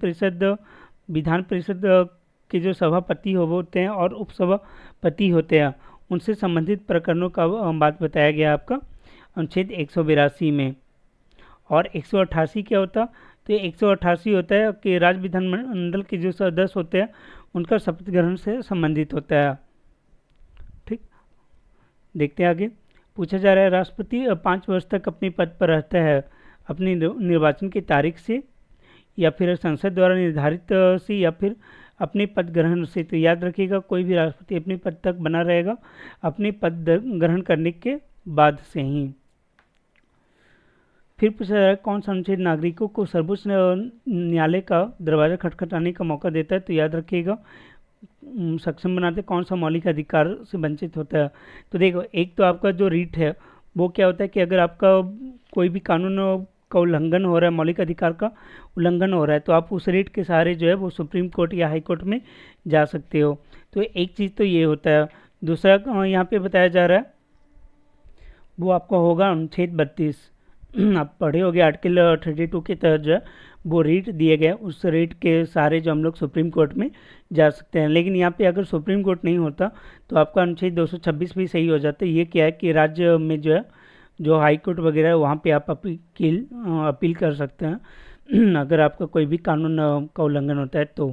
परिषद के जो सभापति होते हैं और उपसभापति होते हैं उनसे संबंधित प्रकरणों का बात बताया गया आपका अनुच्छेद 182 में। और 188 क्या होता, तो 188 होता है कि राज्य विधानमंडल के जो सदस्य होते हैं उनका शपथ ग्रहण से संबंधित होता है। ठीक, देखते हैं आगे, पूछा जा रहा है राष्ट्रपति 5 वर्ष तक अपने पद पर रहता है अपने निर्वाचन की तारीख से, या फिर संसद द्वारा निर्धारित से, या फिर अपने पद ग्रहण से। तो याद रखिएगा कोई भी राष्ट्रपति अपने पद तक बना रहेगा अपने पद ग्रहण करने के बाद से ही। फिर पूछा जा रहा है कौन सा अनुच्छेद नागरिकों को सर्वोच्च न्यायालय का दरवाज़ा खटखटाने का मौका देता है। तो याद रखिएगा सक्षम बनाते कौन सा मौलिक अधिकार से वंचित होता है। तो देखो एक तो आपका जो रीट है वो क्या होता है कि अगर आपका कोई भी कानून का उल्लंघन हो रहा है, मौलिक अधिकार का उल्लंघन हो रहा है, तो आप उस रीट के सहारे जो है वो सुप्रीम कोर्ट या हाई कोर्ट में जा सकते हो। तो एक चीज़ तो ये होता है। दूसरा यहाँ पे बताया जा रहा है वो आपका होगा अनुच्छेद 32 आप पढ़े होगे आर्टिकल 32 के तहत जो है वो रीट दिए गए, उस रीट के सहारे जो हम लोग सुप्रीम कोर्ट में जा सकते हैं। लेकिन यहाँ पे अगर सुप्रीम कोर्ट नहीं होता तो आपका अनुच्छेद 226 भी सही हो जाता है। ये क्या है कि राज्य में जो है जो हाई कोर्ट वगैरह है वहाँ पे आप अपील कर सकते हैं अगर आपका कोई भी कानून का उल्लंघन होता है तो।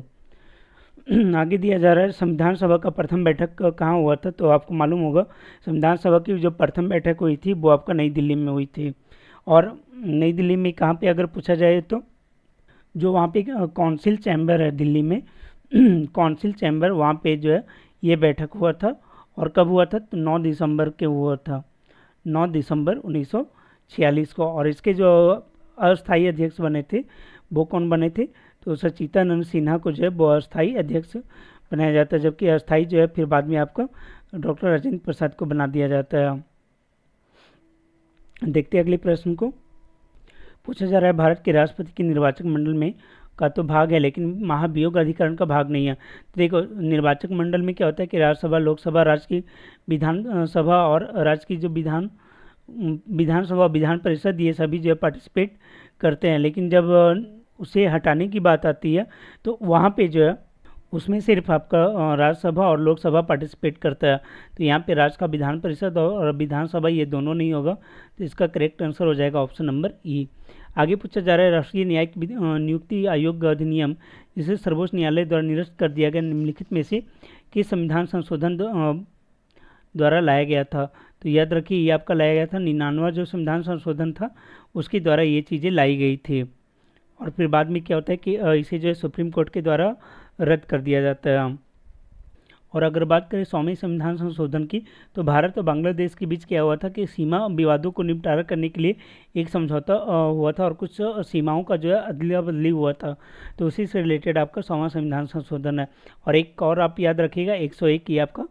आगे दिया जा रहा है संविधान सभा का प्रथम बैठक कहाँ हुआ था। तो आपको मालूम होगा संविधान सभा की जो प्रथम बैठक हुई थी वो आपका नई दिल्ली में हुई थी। और नई दिल्ली में कहाँ पे अगर पूछा जाए तो जो वहाँ पे काउंसिल चैम्बर है दिल्ली में काउंसिल चैम्बर, वहाँ पे जो है ये बैठक हुआ था। और कब हुआ था? तो 9 दिसंबर के हुआ था, 9 दिसंबर 1946 को। और इसके जो अस्थाई अध्यक्ष बने थे वो कौन बने थे? तो सचिदानंद सिन्हा को जो है वो अस्थाई अध्यक्ष बनाया जाता है, जबकि अस्थाई जो है फिर बाद में आपको डॉक्टर राजेंद्र प्रसाद को बना दिया जाता है। देखते हैं अगले प्रश्न को। पूछा जा रहा है भारत के राष्ट्रपति के निर्वाचक मंडल में का तो भाग है लेकिन महाभियोग अधिकरण का भाग नहीं है। तो देखो, निर्वाचक मंडल में क्या होता है कि राज्यसभा, लोकसभा, राज्य की विधान सभा और राज्य की जो विधानसभा, विधान परिषद, ये सभी जो है पार्टिसिपेट करते हैं। लेकिन जब उसे हटाने की बात आती है तो वहाँ पे जो है उसमें सिर्फ आपका राज्यसभा और लोकसभा पार्टिसिपेट करता है। तो यहाँ पे राज्य का विधान परिषद और विधानसभा ये दोनों नहीं होगा, तो इसका करेक्ट आंसर हो जाएगा ऑप्शन नंबर ई। आगे पूछा जा रहा है राष्ट्रीय न्यायिक नियुक्ति आयोग अधिनियम, जिसे सर्वोच्च न्यायालय द्वारा निरस्त कर दिया गया, निम्नलिखित में से किस संविधान संशोधन द्वारा लाया गया था? तो याद रखिए ये आपका लाया गया था 99वां जो संविधान संशोधन था उसके द्वारा ये चीज़ें लाई गई थी। और फिर बाद में क्या होता है कि इसे जो है सुप्रीम कोर्ट के द्वारा रद्द कर दिया जाता है। और अगर बात करें 100वें संविधान संशोधन की, तो भारत और बांग्लादेश के बीच क्या हुआ था कि सीमा विवादों को निपटारा करने के लिए एक समझौता हुआ था और कुछ सीमाओं का जो है अदला बदली हुआ था। तो उसी से रिलेटेड आपका 100वां संविधान संशोधन है। और एक और आप याद रखिएगा 101 ये आपका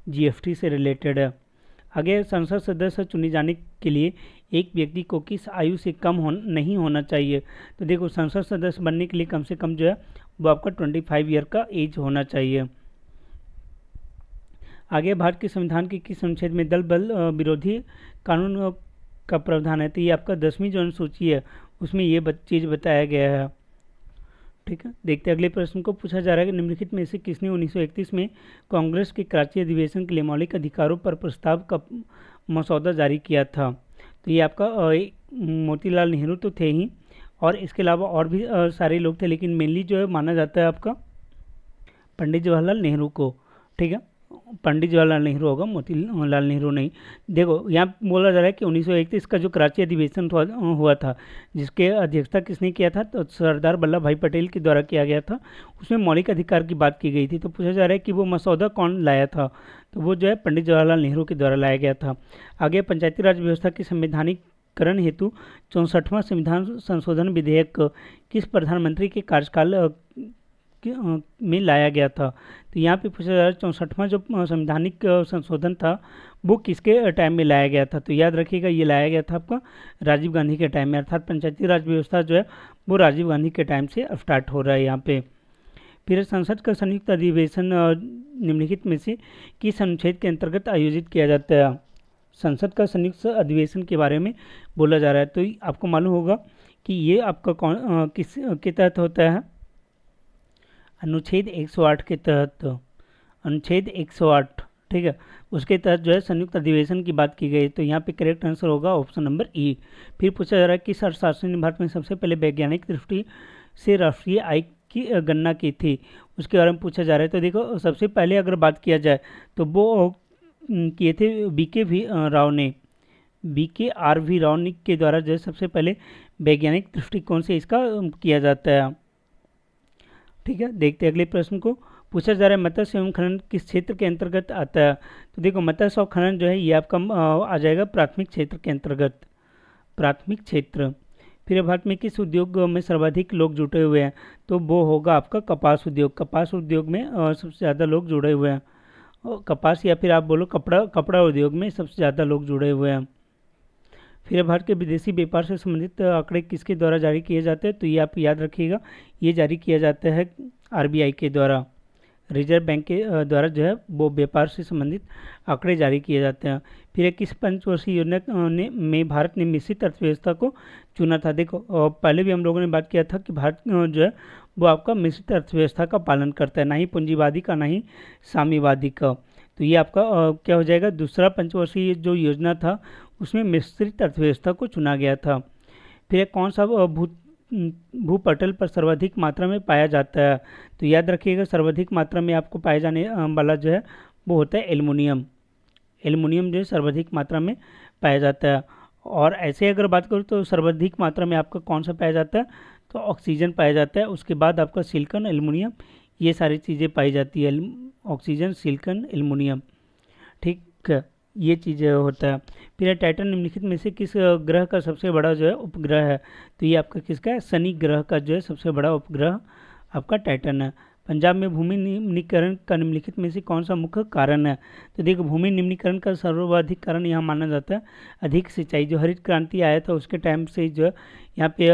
जीएसटी से रिलेटेड है। आगे, संसद सदस्य चुने जाने के लिए एक व्यक्ति को किस आयु से कम नहीं होना चाहिए? तो देखो, संसद सदस्य बनने के लिए कम से कम जो है वो आपका 25 ईयर का एज होना चाहिए। आगे, भारत के संविधान के किस अनुच्छेद में दल बल विरोधी कानून का प्रावधान है? तो ये आपका 10वीं जो अनुसूची है उसमें ये चीज़ बताया गया है। ठीक है, देखते हैं अगले प्रश्न को। पूछा जा रहा है कि निम्नलिखित में से किसने 1931 में कांग्रेस के कराची अधिवेशन के लिए मौलिक अधिकारों पर प्रस्ताव का मसौदा जारी किया था? तो ये आपका मोतीलाल नेहरू तो थे ही, और इसके अलावा और भी सारे लोग थे, लेकिन मेनली जो है माना जाता है आपका पंडित जवाहरलाल नेहरू को। ठीक है, पंडित जवाहरलाल नेहरू होगा, मोतीलाल नेहरू नहीं। देखो, यहाँ बोला जा रहा है कि 1931 का जो कराची अधिवेशन हुआ था जिसके अध्यक्षता किसने किया था? तो सरदार वल्लभ भाई पटेल के द्वारा किया गया था। उसमें मौलिक अधिकार की बात की गई थी। तो पूछा जा रहा है कि वो मसौदा कौन लाया था? तो वो जो है पंडित जवाहरलाल नेहरू के द्वारा लाया गया था। आगे, पंचायती राज व्यवस्था के संवैधानिकरण हेतु 64वां संविधान संशोधन विधेयक किस प्रधानमंत्री के कार्यकाल में लाया गया था? तो यहाँ पे पूछा जा रहा है 64वां जो संवैधानिक संशोधन था वो किसके टाइम में लाया गया था? तो याद रखिएगा ये लाया गया था आपका राजीव गांधी के टाइम में, अर्थात पंचायती राज व्यवस्था जो है वो राजीव गांधी के टाइम से स्टार्ट हो रहा है यहाँ पे। फिर संसद का संयुक्त अधिवेशन निम्नलिखित में से किस अनुच्छेद के अंतर्गत आयोजित किया जाता है? संसद का संयुक्त अधिवेशन के बारे में बोला जा रहा है। तो आपको मालूम होगा कि ये आपका किस के तहत होता है? अनुच्छेद 108 के तहत, अनुच्छेद 108, ठीक है, उसके तहत जो है संयुक्त अधिवेशन की बात की गई। तो यहाँ पे करेक्ट आंसर होगा ऑप्शन नंबर ई। फिर पूछा जा रहा है किस अर्थशास्त्री ने भारत में सबसे पहले वैज्ञानिक दृष्टि से राष्ट्रीय आय की गणना की थी? उसके बारे में पूछा जा रहा है। तो देखो, सबसे पहले अगर बात किया जाए तो वो किए थे BK राव ने, BKRV राव के द्वारा जो है सबसे पहले वैज्ञानिक दृष्टिकोण से इसका किया जाता है। ठीक है, देखते हैं अगले प्रश्न को। पूछा जा रहा है मत्स्य एवं खनन किस क्षेत्र के अंतर्गत आता है? तो देखो, मत्स्य और खनन जो है ये आपका आ जाएगा प्राथमिक क्षेत्र के अंतर्गत, प्राथमिक क्षेत्र। फिर भारत में किस उद्योग में सर्वाधिक लोग जुटे हुए हैं? तो वो होगा आपका कपास उद्योग। कपास उद्योग में सबसे ज़्यादा लोग जुड़े हुए हैं। कपास या फिर आप बोलो कपड़ा उद्योग में सबसे ज़्यादा लोग जुड़े हुए हैं। फिर भारत के विदेशी व्यापार से संबंधित आंकड़े किसके द्वारा जारी किए जाते हैं? तो ये आप याद रखिएगा, ये जारी किया जाता है RBI के द्वारा, रिजर्व बैंक के द्वारा जो है वो व्यापार से संबंधित आंकड़े जारी किए जाते हैं। फिर किस पंचवर्षीय योजना में भारत ने मिश्रित अर्थव्यवस्था को चुना था? देखो, पहले भी हम लोगों ने बात किया था कि भारत जो है वो आपका मिश्रित अर्थव्यवस्था का पालन करता है, ना ही पूंजीवादी का ना ही साम्यवादी का। तो ये आपका क्या हो जाएगा? दूसरा पंचवर्षीय जो योजना था उसमें मिश्रित अर्थव्यवस्था को चुना गया था। फिर कौन सा भूपटल पर सर्वाधिक मात्रा में पाया जाता है? तो याद रखिएगा सर्वाधिक मात्रा में आपको पाए जाने वाला जो है वो होता है एल्युमिनियम। एल्युमिनियम जो है सर्वाधिक मात्रा में पाया जाता है। और ऐसे अगर बात करूँ तो सर्वाधिक मात्रा में आपका कौन सा पाया जाता है, तो ऑक्सीजन पाया जाता है। उसके बाद आपका सिलिकॉन, एल्युमिनियम, ये सारी चीज़ें पाई जाती है। ऑक्सीजन, सिलिकॉन, एल्युमिनियम, ठीक है, ये चीज़ें होता है। फिर टाइटन निम्नलिखित में से किस ग्रह का सबसे बड़ा जो है उपग्रह है, तो ये आपका किसका है, शनि ग्रह का जो है सबसे बड़ा उपग्रह आपका टाइटन है। पंजाब में भूमि निम्नीकरण का निम्नलिखित में से कौन सा मुख्य कारण है, तो देखो भूमि निम्नीकरण का सर्वाधिक कारण यहाँ माना जाता है अधिक सिंचाई। जो हरित क्रांति आया था उसके टाइम से जो है यहाँ पे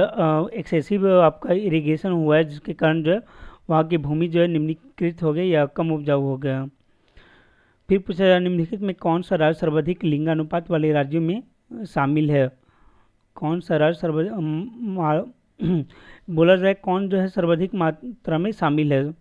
एक्सेसिव आपका इरिगेशन हुआ है, जिसके कारण जो है वहाँ की भूमि जो है निम्नीकृत हो गई या कम उपजाऊ हो गया। फिर पूछा जाए निम्नलिखित में कौन सा राज्य सर्वाधिक लिंगानुपात वाले राज्यों में शामिल है, कौन सा राज्य सर्वाधिक बोला जाए कौन जो है सर्वाधिक मात्रा में शामिल है,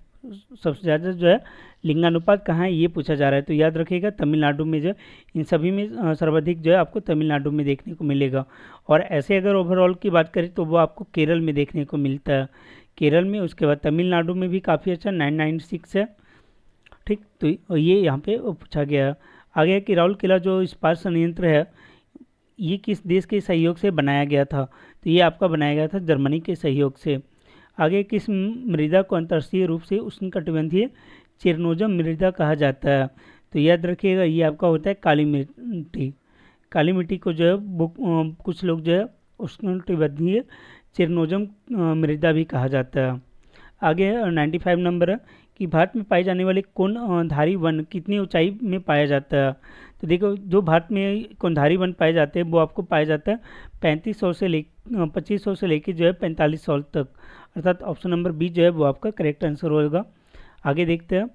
सबसे ज़्यादा जो है लिंगानुपात कहाँ है ये पूछा जा रहा है। तो याद रखिएगा तमिलनाडु में जो इन सभी में सर्वाधिक जो है आपको तमिलनाडु में देखने को मिलेगा। और ऐसे अगर ओवरऑल की बात करें तो वो आपको केरल में देखने को मिलता है, केरल में। उसके बाद तमिलनाडु में भी काफ़ी अच्छा 996 है, ठीक। तो ये यहाँ पे पूछा गया है। आगे कि राउल किला जो इस्पात संयंत्र है ये किस देश के सहयोग से बनाया गया था, तो ये आपका बनाया गया था जर्मनी के सहयोग से। आगे किस मृदा को अंतर्राष्ट्रीय रूप से उष्णकटिबंधीय चेरनोजम मृदा कहा जाता है, तो याद रखिएगा ये आपका होता है काली मिट्टी। काली मिट्टी को जो है कुछ लोग जो है उष्णकटिबंधीय चेरनोजम मृदा भी कहा जाता है। आगे 95 नंबर है कि भारत में पाए जाने वाले कोनधारी वन कितनी ऊंचाई में पाया जाता है, तो देखो जो भारत में कोनधारी वन पाए जाते हैं वो आपको पाया जाता है 2500 से लेके जो है 4500 तक, अर्थात ऑप्शन नंबर बी जो है वो आपका करेक्ट आंसर होगा। आगे देखते हैं,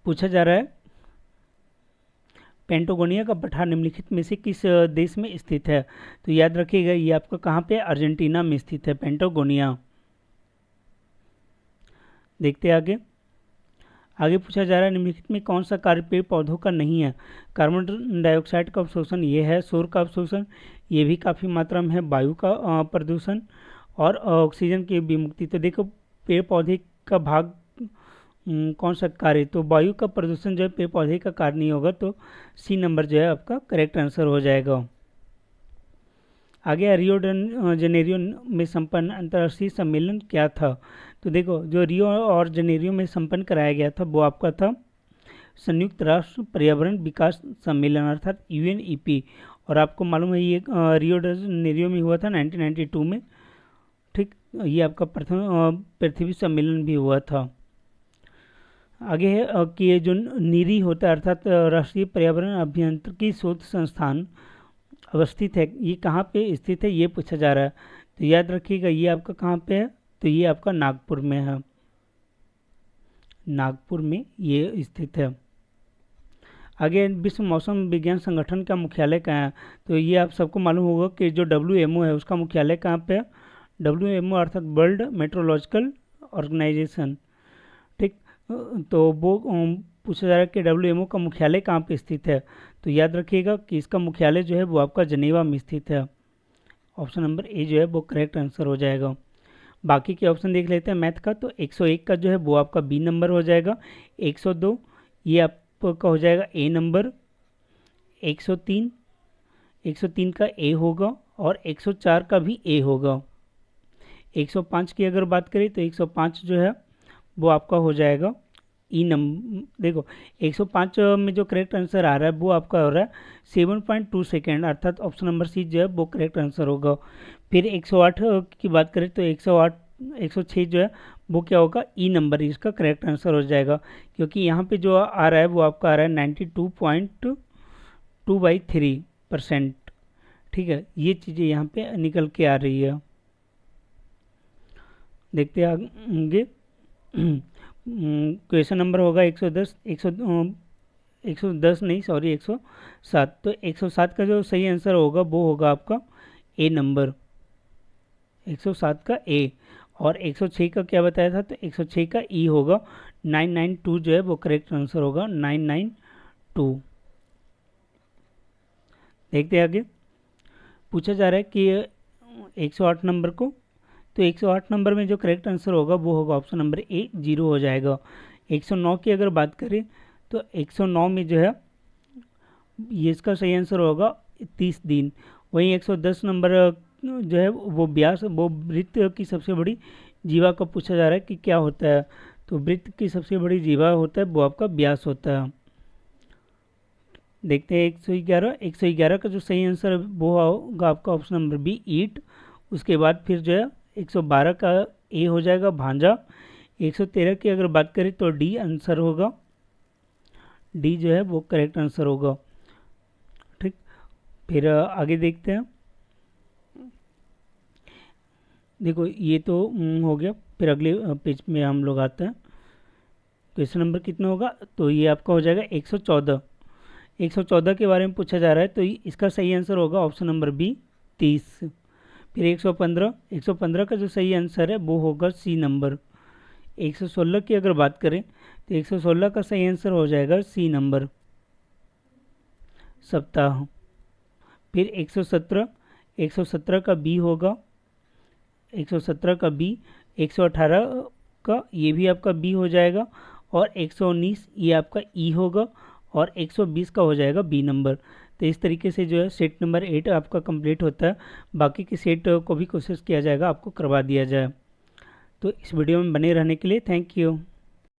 पूछा जा रहा है पेंटागोनिया का पठार निम्नलिखित में से किस देश में स्थित है, तो याद रखिएगा ये आपका कहाँ पे, अर्जेंटीना में स्थित है पेंटागोनिया। देखते हैं आगे पूछा जा रहा है निम्नलिखित में कौन सा कार्य पेड़ पौधों का नहीं है, कार्बन डाइऑक्साइड का अवशोषण ये है, सौर का अवशोषण ये भी काफ़ी मात्रा में है, वायु का प्रदूषण और ऑक्सीजन की विमुक्ति। तो देखो पेड़ पौधे का भाग कौन सा कार्य, तो वायु का प्रदूषण जो है पेड़ पौधे का कार्य नहीं होगा, तो सी नंबर जो है आपका करेक्ट आंसर हो जाएगा। आगे रियो जनेरियो में संपन्न अंतर्राष्ट्रीय सम्मेलन क्या था, तो देखो जो रियो और जनेरियो में संपन्न कराया गया था वो आपका था संयुक्त राष्ट्र पर्यावरण विकास सम्मेलन अर्थात UNEP। और आपको मालूम है ये रियो जनेरियो में हुआ था 1992 में, ठीक। ये आपका प्रथम पृथ्वी सम्मेलन भी हुआ था। आगे है कि ये जो नीरी होता है अर्थात राष्ट्रीय पर्यावरण अभियांत्रिकी शोध संस्थान अवस्थित है, ये कहाँ पे स्थित है ये पूछा जा रहा है, तो याद रखिएगा ये आपका कहाँ पे है, तो ये आपका नागपुर में है, नागपुर में ये स्थित है। आगे विश्व मौसम विज्ञान संगठन का मुख्यालय कहाँ है, तो ये आप सबको मालूम होगा कि जो WMO है उसका मुख्यालय कहाँ पे है, WMO अर्थात वर्ल्ड मेट्रोलॉजिकल ऑर्गेनाइजेशन, ठीक। तो वो पूछा जा रहा है कि WMO का मुख्यालय कहाँ पे स्थित है, तो याद रखिएगा कि इसका मुख्यालय जो है वो आपका जनेवा में स्थित है, ऑप्शन नंबर ए जो है वो करेक्ट आंसर हो जाएगा। बाकी के ऑप्शन देख लेते हैं मैथ का, तो 101 का जो है वो आपका बी नंबर हो जाएगा, 102 ये आपका हो जाएगा ए नंबर, 103 का ए होगा और 104 का भी ए होगा। 105 की अगर बात करें तो 105 जो है वो आपका हो जाएगा ई नंबर। देखो 105 में जो करेक्ट आंसर आ रहा है वो आपका हो रहा है 7.2 सेकेंड, अर्थात ऑप्शन नंबर सी जो है वो करेक्ट आंसर होगा। फिर 108 की बात करें तो 106 जो है वो क्या होगा, ई नंबर, इसका करेक्ट आंसर हो जाएगा, क्योंकि यहाँ पे जो आ रहा है वो आपका आ रहा है 92.2/3%, ठीक है। ये चीज़ें यहाँ पे निकल के आ रही है। देखते हैं आगे क्वेश्चन नंबर होगा 110 नहीं सॉरी 107, तो 107 का जो सही आंसर होगा वो होगा आपका ए नंबर, 107 का ए। और 106 का क्या बताया था, तो 106 का ई होगा, 992 जो है वो करेक्ट आंसर होगा, 992। देखते हैं आगे, पूछा जा रहा है कि 108 नंबर को, तो 108 नंबर में जो करेक्ट आंसर होगा वो होगा ऑप्शन नंबर ए 0 हो जाएगा। 109 की अगर बात करें तो 109 में जो है ये इसका सही आंसर होगा 30 दिन। वहीं 110 नंबर जो है वो व्यास, वो वृत्त की सबसे बड़ी जीवा का पूछा जा रहा है कि क्या होता है। तो वृत्त की सबसे बड़ी जीवा होता है वो आपका व्यास होता है। देखते हैं 111 का जो सही आंसर है वो होगा आपका ऑप्शन नंबर बी, ईट। उसके बाद फिर जो है 112 का ए हो जाएगा, भांजा। 113 की अगर बात करें तो डी आंसर होगा, डी जो है वो करेक्ट आंसर होगा। ठीक, फिर आगे देखते हैं। देखो ये तो हो गया। फिर अगले पेज में हम लोग आते हैं। क्वेश्चन नंबर कितना होगा, तो ये आपका हो जाएगा 114। 114 के बारे में पूछा जा रहा है, तो इसका सही आंसर होगा ऑप्शन नंबर बी, 30। फिर 115, 115 का जो सही आंसर है वो होगा सी नंबर। 116 की अगर बात करें तो 116 का सही आंसर हो जाएगा सी नंबर, सप्ताह। फिर 117, 117 का बी होगा, 117 का बी। 118 का ये भी आपका बी हो जाएगा। और 119 ये आपका ई होगा। और 120 का हो जाएगा बी नंबर। तो इस तरीके से जो है सेट नंबर 8 आपका कंप्लीट होता है। बाकी के सेट को भी कोशिश किया जाएगा आपको करवा दिया जाए। तो इस वीडियो में बने रहने के लिए थैंक यू।